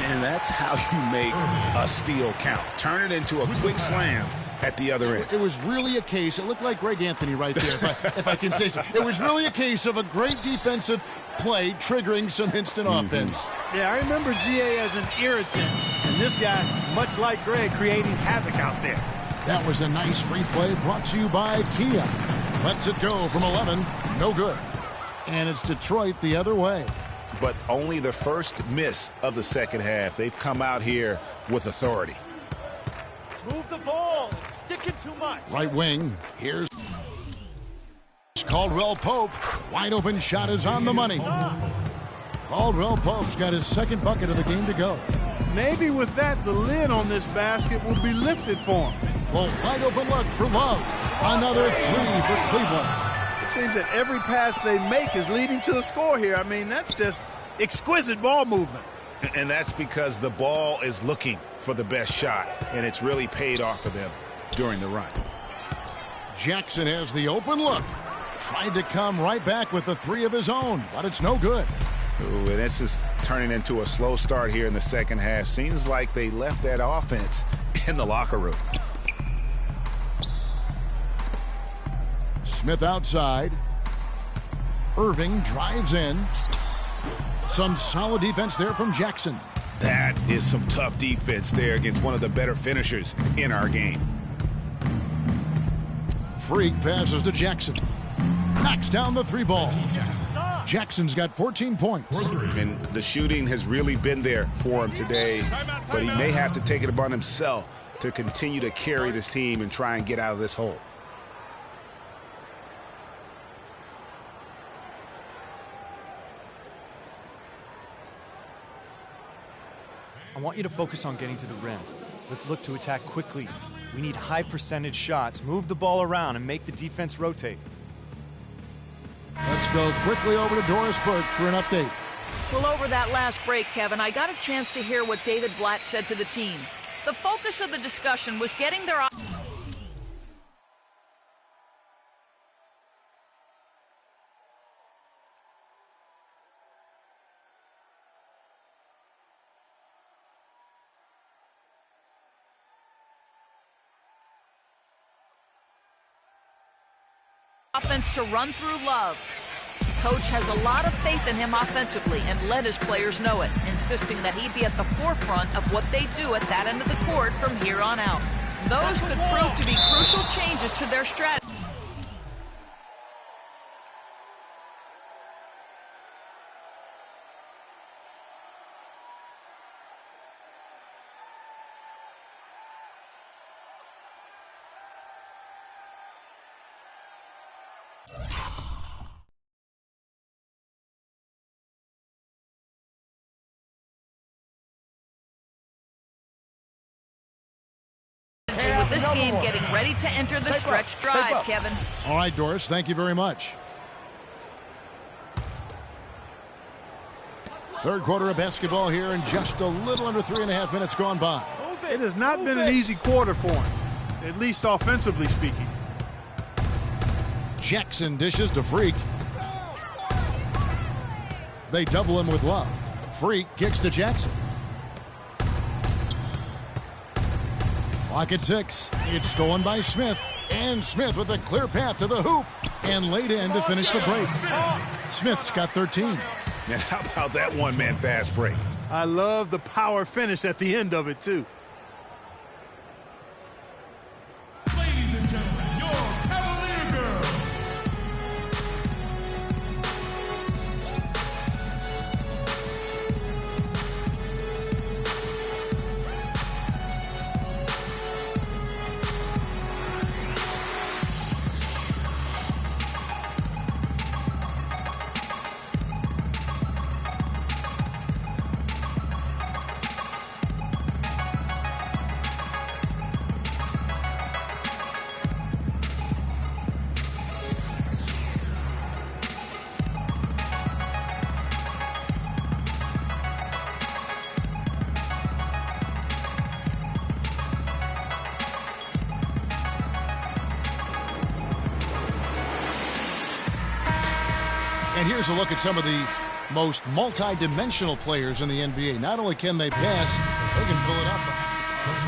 And that's how you make a steal count. Turn it into a quick slam at the other end. It was really a case, it looked like Greg Anthony right there, if I can say so. It was really a case of a great defensive play triggering some instant offense. Yeah, I remember GA as an irritant, and this guy, much like Greg, creating havoc out there. That was a nice replay brought to you by Kia. Lets it go from 11, no good. And it's Detroit the other way. But only the first miss of the second half. They've come out here with authority. Move the ball. It's sticking too much. Right wing. Here's Caldwell Pope. Wide open shot is on the money. Caldwell Pope's got his second bucket of the game to go. Maybe with that, the lid on this basket will be lifted for him. Well, wide open look for Love. Another three for Cleveland. It seems that every pass they make is leading to a score here. I mean, that's just exquisite ball movement. And that's because the ball is looking for the best shot, and it's really paid off for them during the run. Jackson has the open look. Tried to come right back with the three of his own, but it's no good. Ooh, and this is turning into a slow start here in the second half. Seems like they left that offense in the locker room. Smith outside. Irving drives in. Some solid defense there from Jackson. That is some tough defense there against one of the better finishers in our game. Freak passes to Jackson. Knocks down the three ball. Jackson's got 14 points. And the shooting has really been there for him today, but he may have to take it upon himself to continue to carry this team and try and get out of this hole. I want you to focus on getting to the rim. Let's look to attack quickly. We need high percentage shots. Move the ball around and make the defense rotate. Let's go quickly over to Doris Burke for an update. Well, over that last break, Kevin, I got a chance to hear what David Blatt said to the team. The focus of the discussion was getting their offense to run through Love. Coach has a lot of faith in him offensively and let his players know it, insisting that he be at the forefront of what they do at that end of the court from here on out. Those could prove to be crucial changes to their strategy. With this game getting ready to enter the stretch drive, Kevin. All right, Doris, thank you very much. Third quarter of basketball here, and just a little under 3.5 minutes gone by. It has not been an easy quarter for him, at least offensively speaking. Jackson dishes to Freak. They double him with Love. Freak kicks to Jackson. Clock at 6. It's stolen by Smith. And Smith with a clear path to the hoop. And laid in to finish the break. Smith's got 13. And how about that one-man fast break? I love the power finish at the end of it, too. Ladies and gentlemen, your Cavalier girls. And here's a look at some of the most multi-dimensional players in the NBA. Not only can they pass, they can fill it up.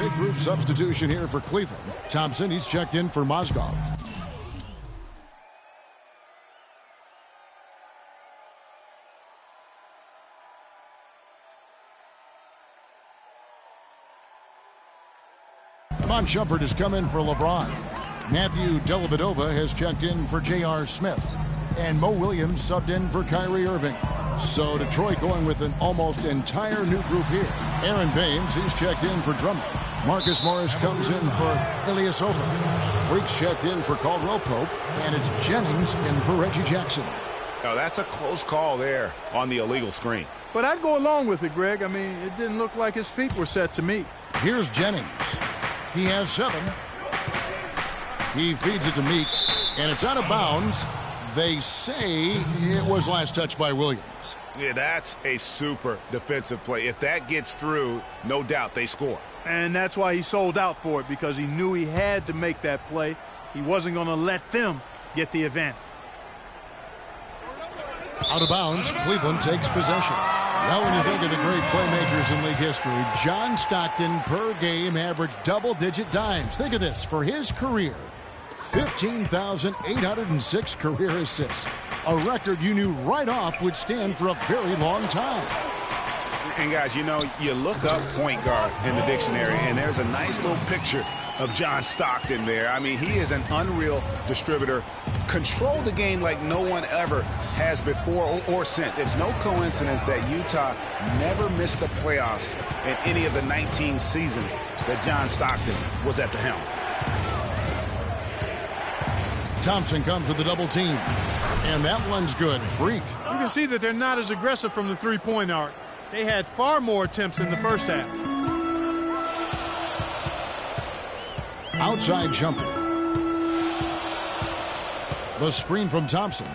Big group substitution here for Cleveland. Thompson, he's checked in for Mozgov. Mon Shumpert has come in for LeBron. Matthew Dellavedova has checked in for J.R. Smith. And Mo Williams subbed in for Kyrie Irving. So Detroit going with an almost entire new group here. Aaron Baines, he's checked in for Drummond. Marcus Morris comes in for Ilyasova. Freaks checked in for Caldwell Pope. And it's Jennings in for Reggie Jackson. Now that's a close call there on the illegal screen. But I'd go along with it, Greg. I mean, it didn't look like his feet were set to me. Here's Jennings. He has 7. He feeds it to Meeks. And it's out of bounds. They say it was last touched by Williams. Yeah, that's a super defensive play. If that gets through, no doubt they score. And that's why he sold out for it, because he knew he had to make that play. He wasn't going to let them get the advantage. Out of bounds, Cleveland takes possession. Now when you think of the great playmakers in league history, John Stockton per game averaged double-digit dimes. Think of this. For his career, 15,806 career assists. A record you knew right off would stand for a very long time. And guys, you know, you look up point guard in the dictionary, and there's a nice little picture of John Stockton there. I mean, he is an unreal distributor. Controlled the game like no one ever has before or since. It's no coincidence that Utah never missed the playoffs in any of the 19 seasons that John Stockton was at the helm. Thompson comes with the double team. And that one's good. Freak. You can see that they're not as aggressive from the three-point arc. They had far more attempts in the first half. Outside jumper. The screen from Thompson.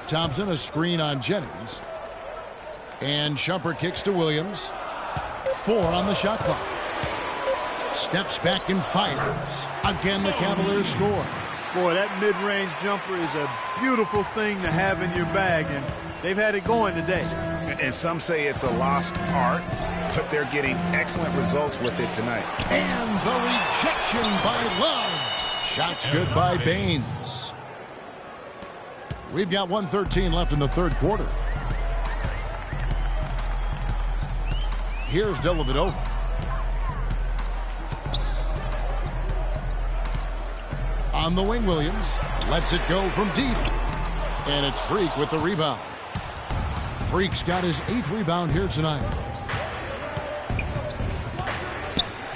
Thompson, a screen on Jennings. And Shumpert kicks to Williams. 4 on the shot clock. Steps back and fires. Again, the Cavaliers score. Boy, that mid-range jumper is a beautiful thing to have in your bag, and they've had it going today. And some say it's a lost art, but they're getting excellent results with it tonight. And the rejection by Love. Shots good by Baines. We've got 1:13 left in the third quarter. Here's Dellavedova. On the wing, Williams lets it go from deep. And it's Freak with the rebound. Freak's got his 8th rebound here tonight.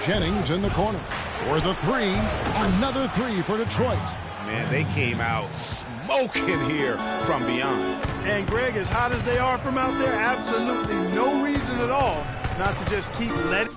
Jennings in the corner for the 3. Another 3 for Detroit. Man, they came out smoking here from beyond. And Greg, as hot as they are from out there, absolutely no reason at all not to just keep letting.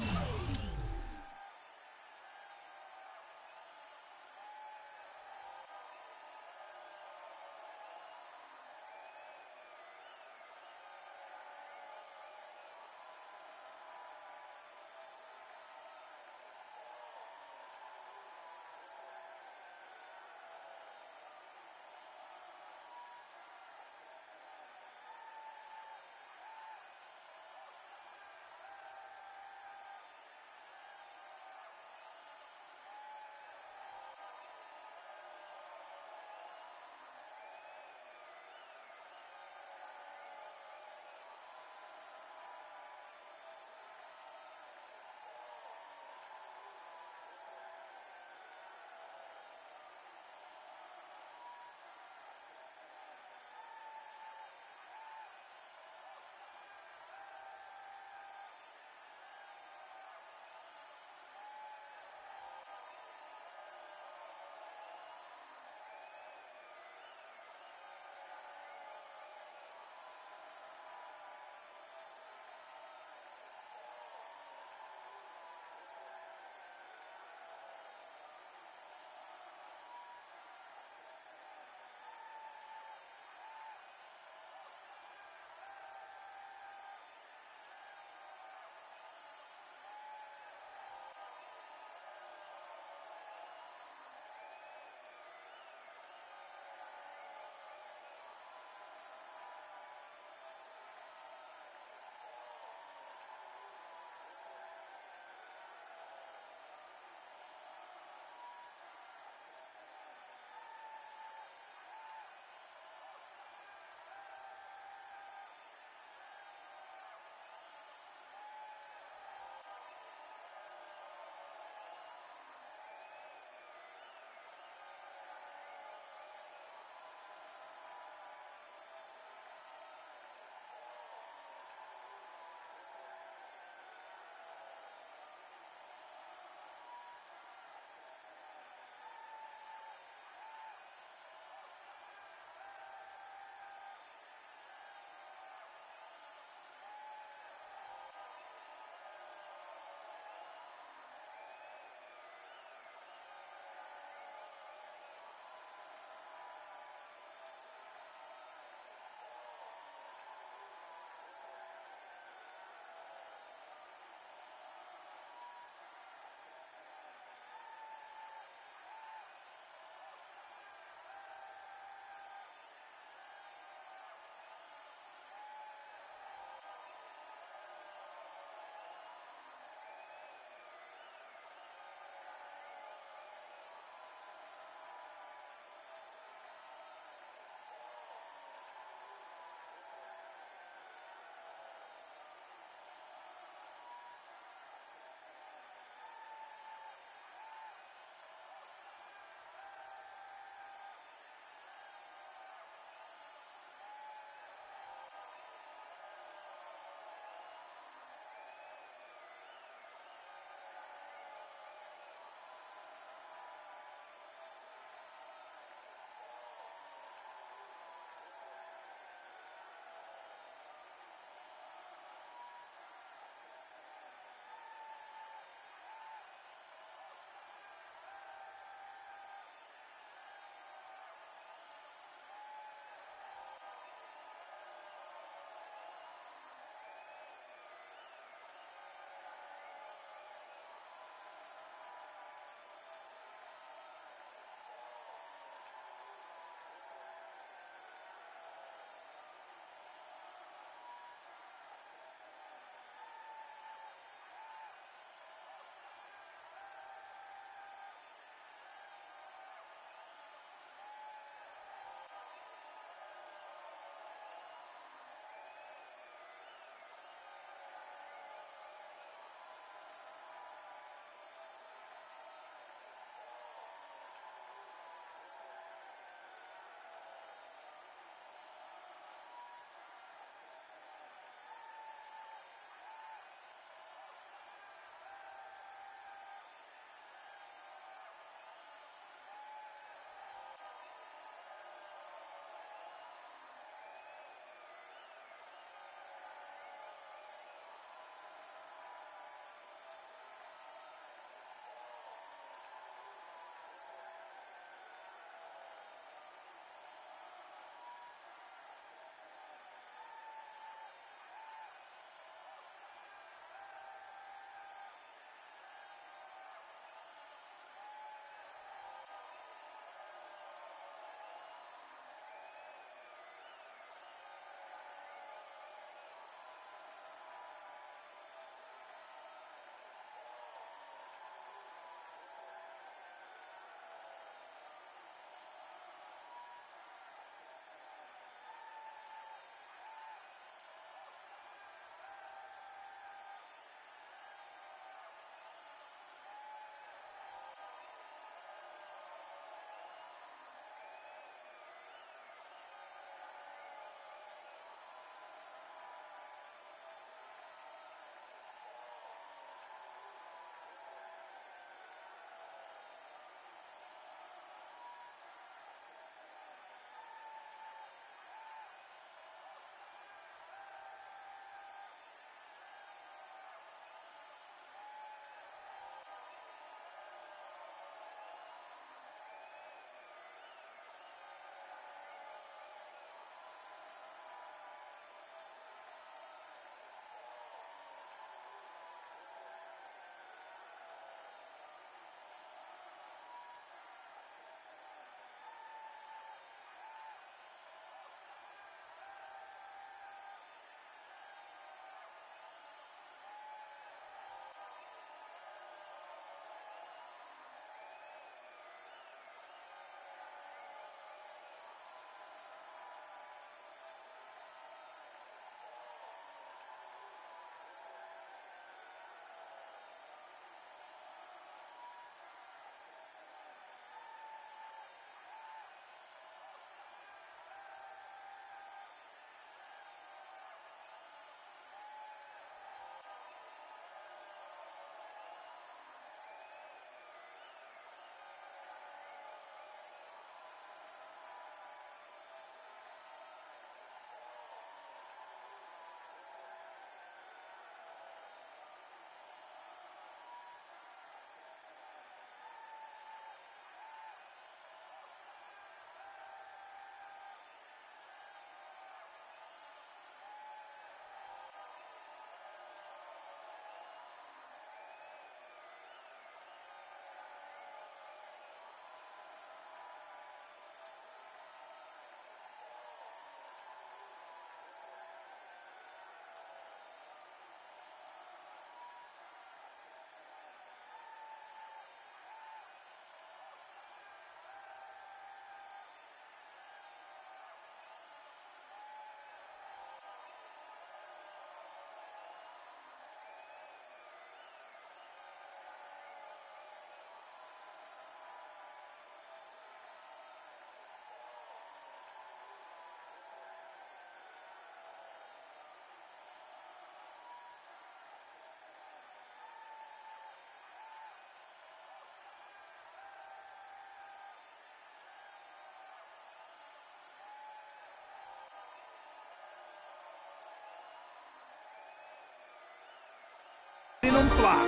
them fly.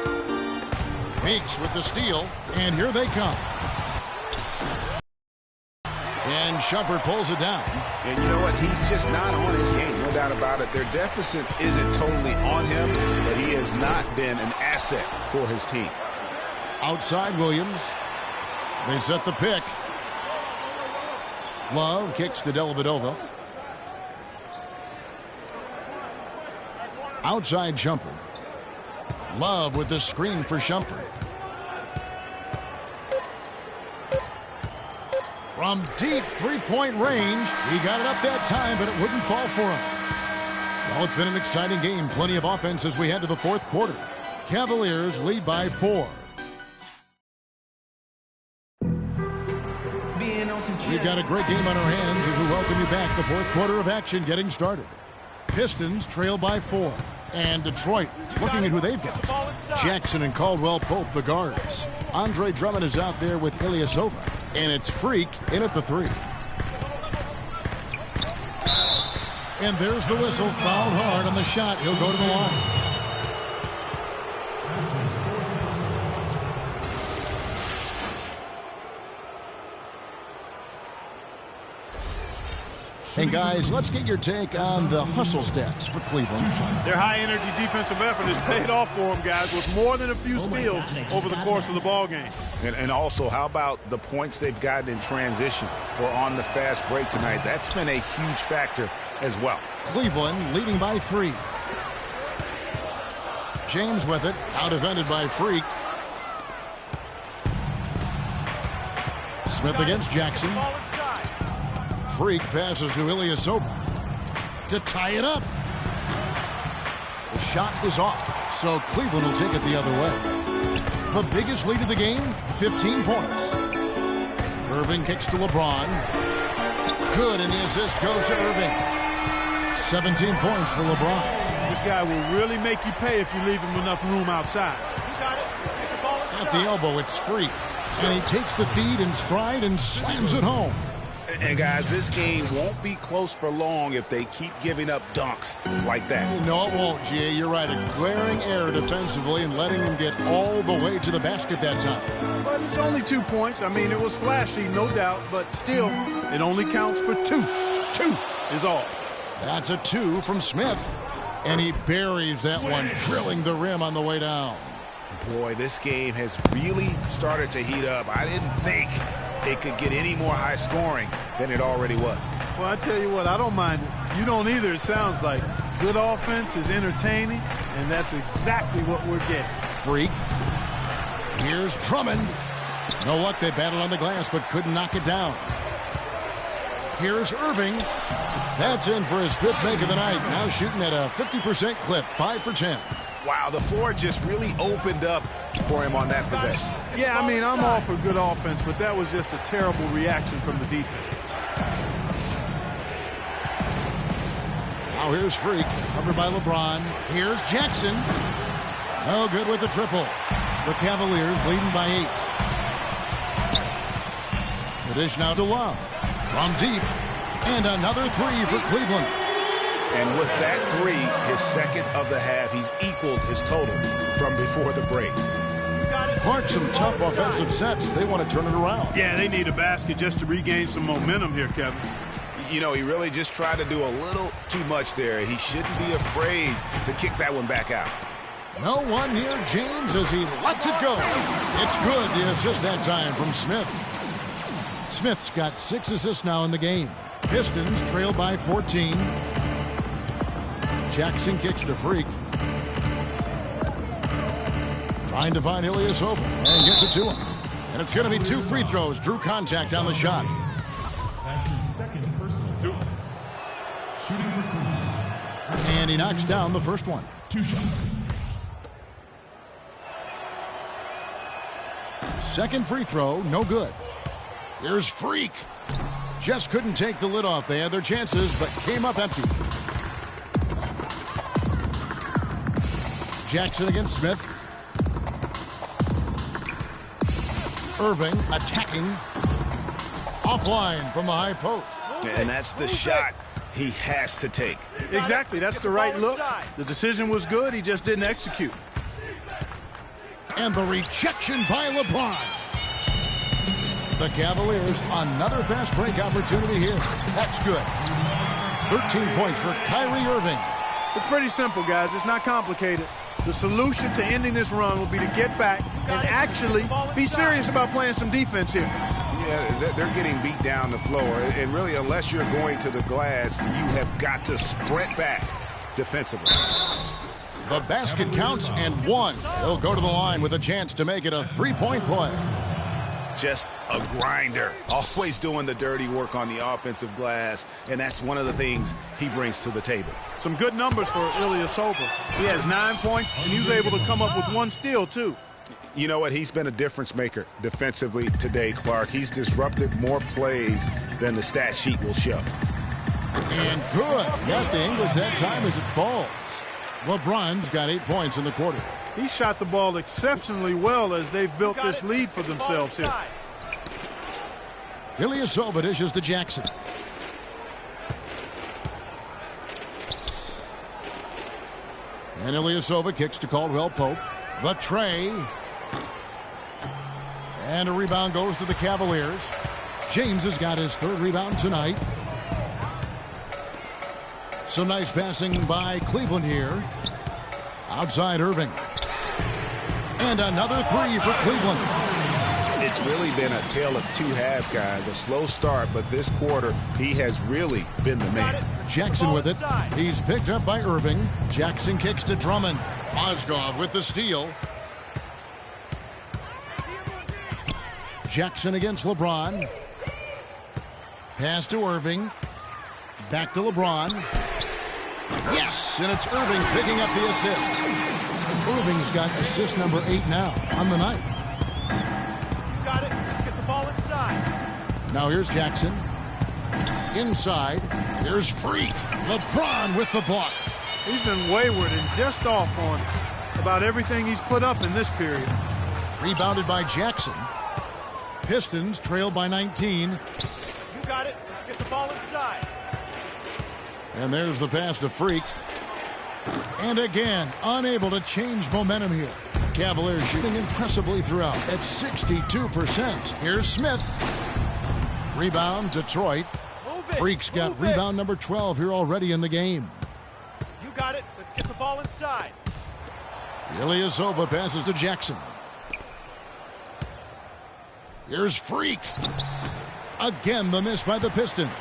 Meeks with the steal, and here they come. And Shumpert pulls it down. And you know what? He's just not on his game, no doubt about it. Their deficit isn't totally on him, but he has not been an asset for his team. Outside Williams. They set the pick. Love kicks to Dellavedova. Outside Shumpert. Love with the screen for Shumpert. From deep three-point range, he got it up that time, but it wouldn't fall for him. Well, it's been an exciting game. Plenty of offense as we head to the fourth quarter. Cavaliers lead by 4. We've got a great game on our hands as we welcome you back. The fourth quarter of action getting started. Pistons trail by 4. And Detroit looking at who they've got. Jackson and Caldwell Pope, the guards. Andre Drummond is out there with Ilyasova. And it's Freak in at the 3. And there's the whistle. Fouled hard on the shot. He'll go to the line. And guys, let's get your take on the hustle stats for Cleveland. Their high-energy defensive effort has paid off for them, guys, with more than a few steals over the course of the ball game. And also, how about the points they've gotten in transition or on the fast break tonight? That's been a huge factor as well. Cleveland leading by 3. James with it, out-defended by Freak. Smith against Jackson. Freak passes to Ilyasova to tie it up. The shot is off, so Cleveland will take it the other way. The biggest lead of the game, 15 points. Irving kicks to LeBron. Good, and the assist goes to Irving. 17 points for LeBron. This guy will really make you pay if you leave him enough room outside. At the elbow, it's Freak. And he takes the feed in stride and slams it home. And guys, this game won't be close for long if they keep giving up dunks like that. No, it won't, G.A. You're right. A glaring error defensively and letting them get all the way to the basket that time. But it's only 2 points. I mean, it was flashy, no doubt, but still, it only counts for 2. 2 is all. That's a 2 from Smith. And he buries that one, drilling the rim on the way down. Boy, this game has really started to heat up. I didn't think it could get any more high scoring than it already was. Well, I tell you what, I don't mind it. You don't either, it sounds like. Good offense is entertaining, and that's exactly what we're getting. Freak. Here's Drummond. No luck, they battled on the glass, but couldn't knock it down. Here's Irving. That's in for his 5th make of the night. Now shooting at a 50% clip, 5 for 10. Wow, the floor just really opened up for him on that possession. Yeah, I mean, I'm all for good offense, but that was just a terrible reaction from the defense. Now here's Freak, covered by LeBron. Here's Jackson. No good with the triple. The Cavaliers leading by 8. The dish now to Love. From deep. And another 3 for Cleveland. And with that 3, his second of the half, he's equaled his total from before the break. Clark, some tough offensive sets. They want to turn it around. Yeah, they need a basket just to regain some momentum here, Kevin. You know, he really just tried to do a little too much there. He shouldn't be afraid to kick that one back out. No one near James as he lets it go. It's good. The assist that time from Smith. Smith's got 6 assists now in the game. Pistons trail by 14. Jackson kicks to Freak. Trying to find Ilyasova and gets it to him. And it's going to be 2 free throws. Drew contact on the shot. That's his second personal. Shooting for Cleveland. And he knocks down the first one. 2 shots. Second free throw, no good. Here's Freak. Just couldn't take the lid off. They had their chances, but came up empty. Jackson against Smith. Irving attacking. Offline from the high post. And that's the shot he has to take. Exactly. That's the right look. The decision was good. He just didn't execute. And the rejection by LeBron. The Cavaliers, another fast break opportunity here. That's good. 13 points for Kyrie Irving. It's pretty simple, guys. It's not complicated. The solution to ending this run will be to get back and actually be serious about playing some defense here. Yeah, they're getting beat down the floor. And really, unless you're going to the glass, you have got to sprint back defensively. The basket counts and one. He'll go to the line with a chance to make it a three-point play. Just a grinder, always doing the dirty work on the offensive glass, and that's one of the things he brings to the table. Some good numbers for Ilyasova. He has 9 points, and he was able to come up with one steal, too. You know what? He's been a difference maker defensively today, Clark. He's disrupted more plays than the stat sheet will show. And good. Got the Ingles that time as it falls. LeBron's got 8 points in the quarter. He shot the ball exceptionally well as they've built this lead for themselves here. Ilyasova dishes to Jackson. And Ilyasova kicks to Caldwell Pope. The tray. And a rebound goes to the Cavaliers. James has got his third rebound tonight. Some nice passing by Cleveland here. Outside Irving. And another three for Cleveland. It's really been a tale of two halves, guys. A slow start, but this quarter, he has really been the man. Jackson with it. He's picked up by Irving. Jackson kicks to Drummond. Mozgov with the steal. Jackson against LeBron. Pass to Irving. Back to LeBron. Yes, and it's Irving picking up the assist. Irving's got assist number 8 now on the night. Got it. Let's get the ball inside. Now here's Jackson. Inside. Here's Freak. LeBron with the block. He's been wayward and just off on about everything he's put up in this period. Rebounded by Jackson. Pistons trail by 19. You got it. Let's get the ball inside. And there's the pass to Freak. And again, unable to change momentum here. Cavaliers shooting impressively throughout at 62%. Here's Smith. Rebound, Detroit. Freak's got rebound number 12 here already in the game. You got it. Let's get the ball inside. Ilyasova passes to Jackson. Here's Freak. Again, the miss by the Pistons.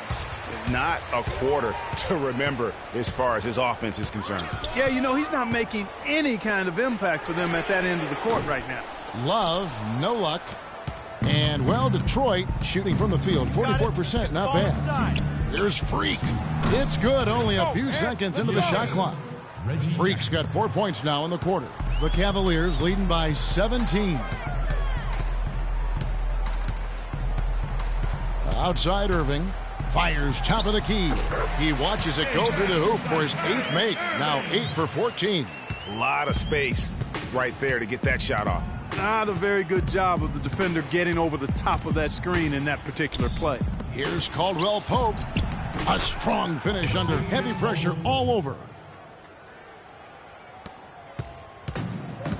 Not a quarter to remember as far as his offense is concerned. Yeah, you know, he's not making any kind of impact for them at that end of the court right now. Love, no luck. And, well, Detroit shooting from the field, 44%, not bad. Here's Freak. It's good, only a few seconds into the shot clock. Freak's got 4 points now in the quarter. The Cavaliers leading by 17. Outside Irving. Fires top of the key. He watches it go through the hoop for his 8th make. Now 8 for 14. A lot of space right there to get that shot off. Not a very good job of the defender getting over the top of that screen in that particular play. Here's Caldwell Pope. A strong finish under heavy pressure all over.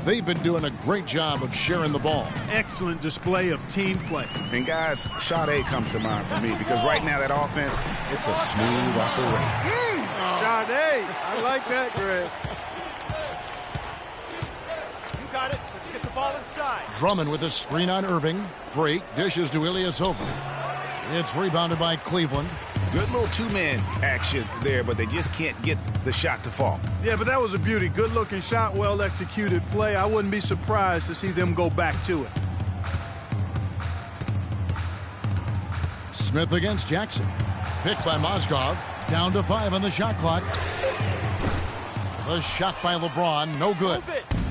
They've been doing a great job of sharing the ball. Excellent display of team play. And guys, shot A comes to mind for me because right now that offense, it's a smooth operation. Shot A. I like that, Greg. You got it. Let's get the ball inside. Drummond with a screen on Irving. Freak dishes to Ilyasova. It's rebounded by Cleveland. Good little two-man action there, but they just can't get the shot to fall. Yeah, but that was a beauty. Good-looking shot, well-executed play. I wouldn't be surprised to see them go back to it. Smith against Jackson. Picked by Mozgov. Down to 5 on the shot clock. The shot by LeBron, no good.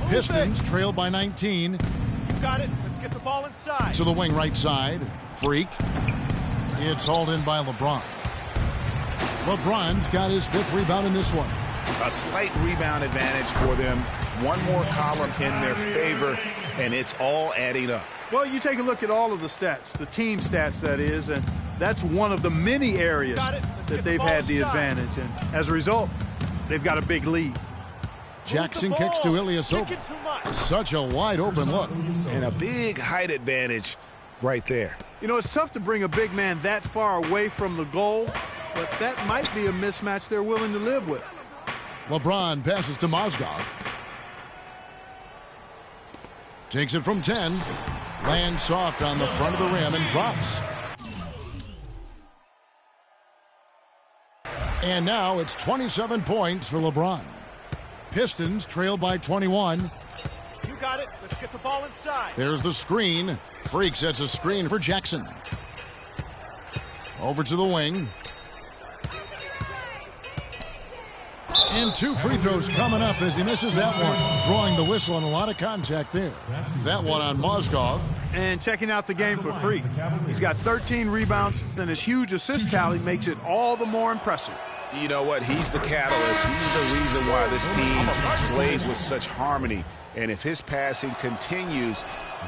Pistons trail by 19. You got it. Let's get the ball inside. To the wing right side. Freak. It's hauled in by LeBron. LeBron's got his 5th rebound in this one. A slight rebound advantage for them. One more column in their favor, and it's all adding up. Well, you take a look at all of the stats, the team stats, that is, and that's one of the many areas that they've had the advantage. And as a result, they've got a big lead. Jackson kicks to Ilyasova. Such a wide open look. And a big height advantage right there. You know, it's tough to bring a big man that far away from the goal, but that might be a mismatch they're willing to live with. LeBron passes to Mozgov. Takes it from 10. Lands soft on the front of the rim and drops. And now it's 27 points for LeBron. Pistons trail by 21. You got it. Let's get the ball inside. There's the screen. Freak sets a screen for Jackson. Over to the wing. And 2 free throws coming up as he misses that one. Drawing the whistle and a lot of contact there. That one on Mozgov. And checking out the game for Freak. He's got 13 rebounds, and his huge assist tally makes it all the more impressive. You know what? He's the catalyst. He's the reason why this team plays with such harmony. And if his passing continues,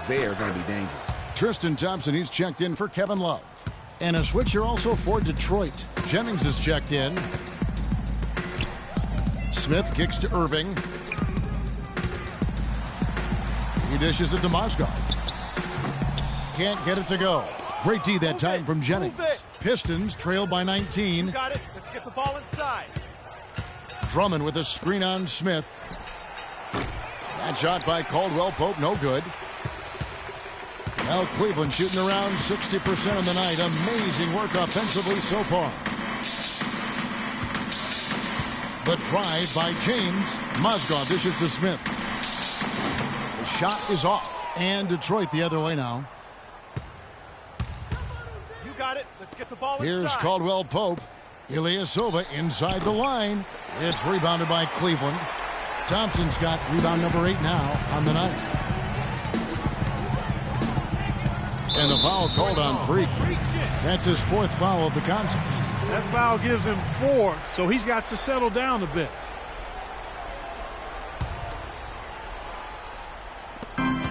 they are going to be dangerous. Tristan Thompson, he's checked in for Kevin Love. And a switcher also for Detroit. Jennings is checked in. Smith kicks to Irving. He dishes it to Mozgov. Can't get it to go. Great D that time from Jennings. Pistons trail by 19. You got it. Let's get the ball inside. Drummond with a screen on Smith. That shot by Caldwell Pope, no good. Well, Cleveland shooting around 60% of the night. Amazing work offensively so far. The drive by James. Mozgov dishes to Smith. The shot is off. And Detroit the other way now. You got it. Let's get the ball inside. Here's Caldwell Pope. Ilyasova inside the line. It's rebounded by Cleveland. Thompson's got rebound number 8 now on the night. And the foul called on Freak. That's his 4th foul of the contest. That foul gives him 4, so he's got to settle down a bit.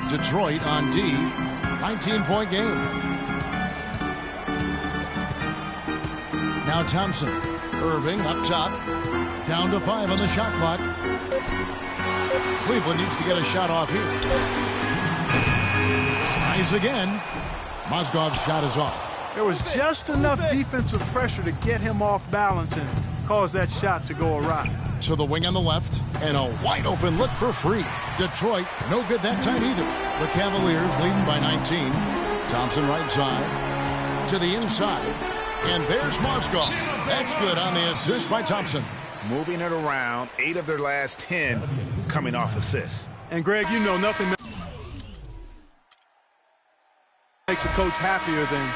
Detroit on D, 19-point game. Now Thompson. Irving up top. Down to 5 on the shot clock. Cleveland needs to get a shot off here. Tries again. Mozgov's shot is off. There was just enough defensive pressure to get him off balance and cause that shot to go awry. To the wing on the left, and a wide open look for Freak. Detroit, no good that time either. The Cavaliers leading by 19. Thompson right side. To the inside. And there's Mozgov. That's good on the assist by Thompson. Moving it around, 8 of their last 10 coming off assists. And Greg, you know nothing makes a coach happier than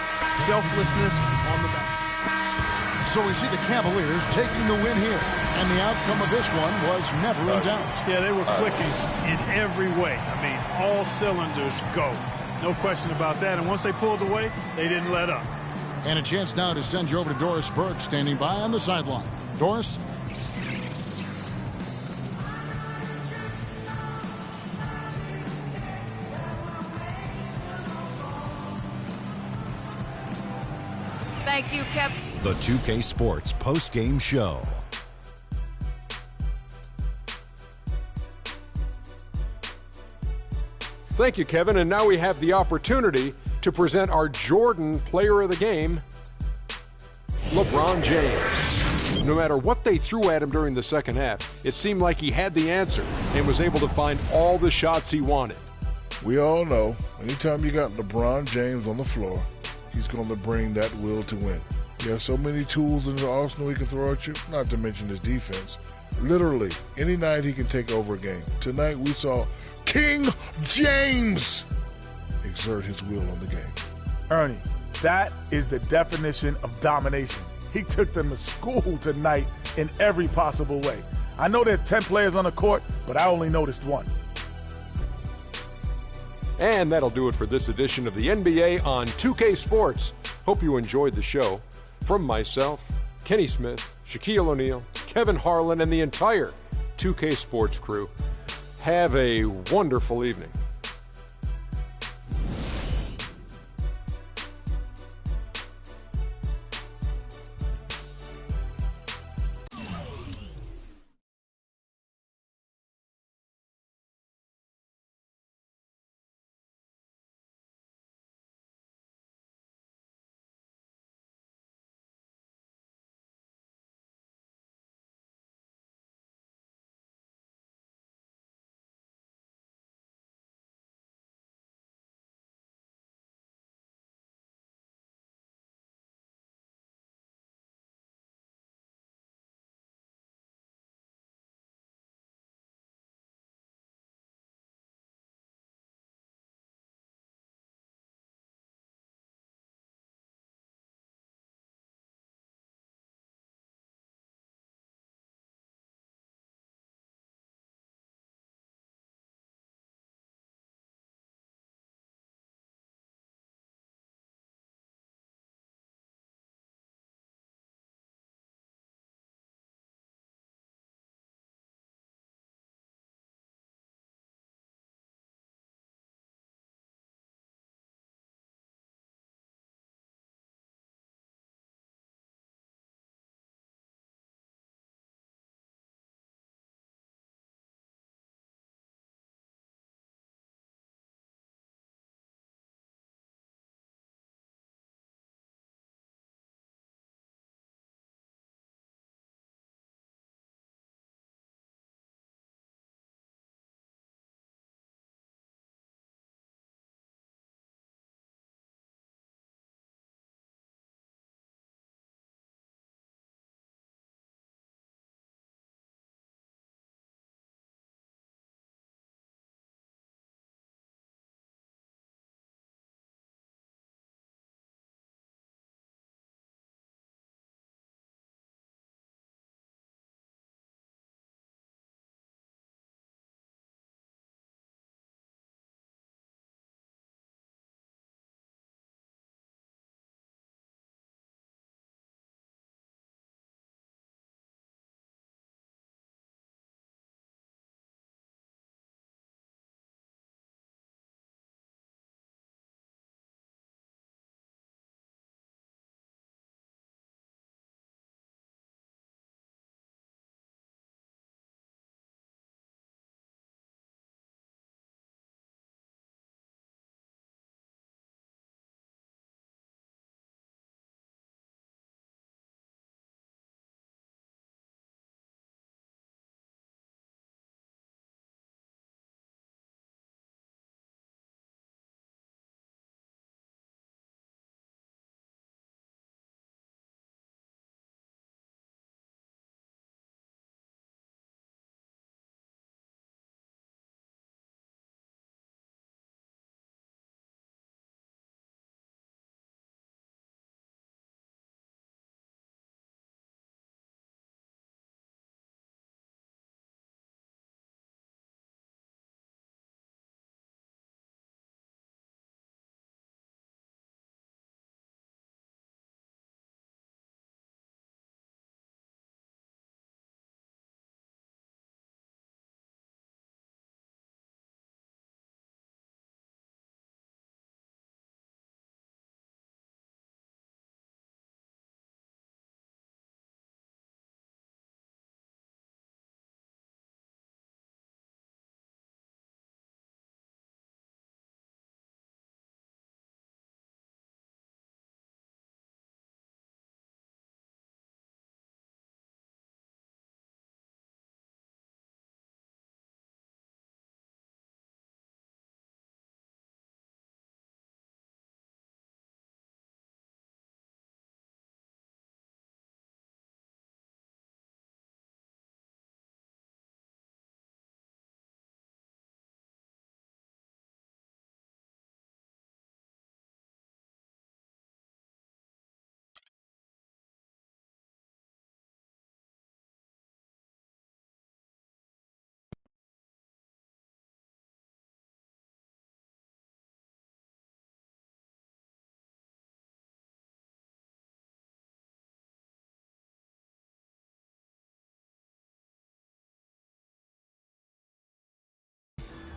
selflessness on the back. So we see the Cavaliers taking the win here. And the outcome of this one was never in doubt. Yeah, they were clicking in every way. I mean, all cylinders go. No question about that. And once they pulled away, they didn't let up. And a chance now to send you over to Doris Burke, standing by on the sideline. Doris? Thank you, Kev. The 2K Sports post-game show. Thank you, Kevin. And now we have the opportunity to present our Jordan Player of the Game, LeBron James. No matter what they threw at him during the second half, it seemed like he had the answer and was able to find all the shots he wanted. We all know, anytime you got LeBron James on the floor, he's going to bring that will to win. He has so many tools in the arsenal he can throw at you, not to mention his defense. Literally, any night he can take over a game. Tonight we saw King James exert his will on the game. Ernie, that is the definition of domination. He took them to school tonight in every possible way. I know there's 10 players on the court, but I only noticed one. And that'll do it for this edition of the NBA on 2K Sports. Hope you enjoyed the show. From myself, Kenny Smith, Shaquille O'Neal, Kevin Harlan, and the entire 2K Sports crew, have a wonderful evening.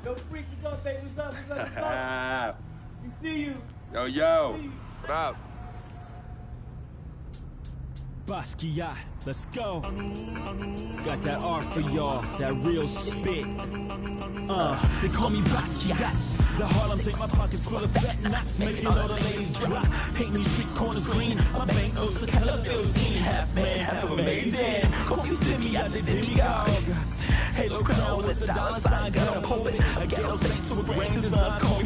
Yo, freak, what's up, baby? What's up? We see you. Yo. What up? Basquiat, let's go. Got that art for y'all, that real spit. They call me Basquiat. The Harlem take my pockets full of fat knots, making all the ladies drop. Painting street corners green, my bank notes the color bill scene. Half man, half amazing. Call me Simi out the demigod. Halo crown with the dollar sign, got a pulpit. A ghetto saints with brand designs, call me.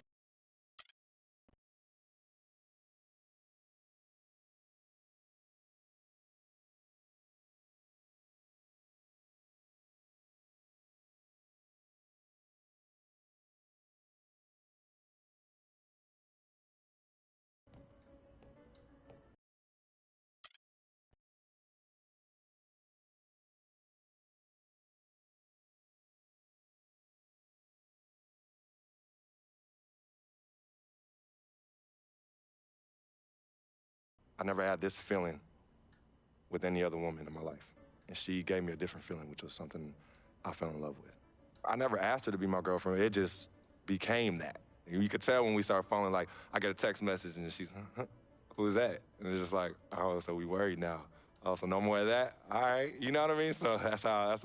I never had this feeling with any other woman in my life. And she gave me a different feeling, which was something I fell in love with. I never asked her to be my girlfriend. It just became that. You could tell when we started falling, like, I get a text message and she's, who's that? And it's just like, oh, so we worried now. Oh, so no more of that? All right, you know what I mean? So that's how.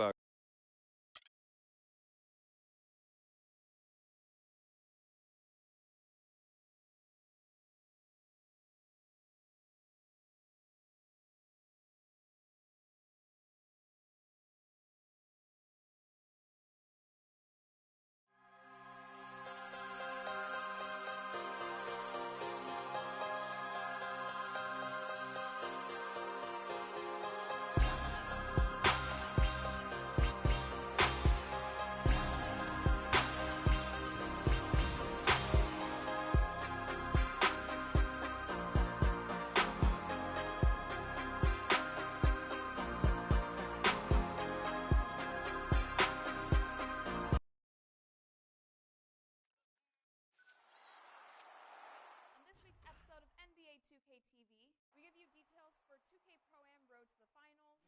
On this week's episode of NBA 2K TV, we give you details for 2K Pro-Am Road to the Finals.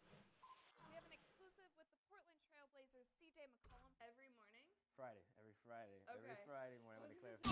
We have an exclusive with the Portland Trailblazers CJ McCollum every morning. Friday, every Friday. Okay. Every Friday morning, let me clarify.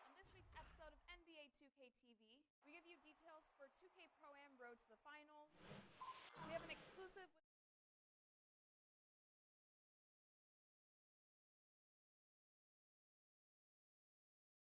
On this week's episode of NBA 2K TV, we give you details for 2K Pro-Am Road to the Finals.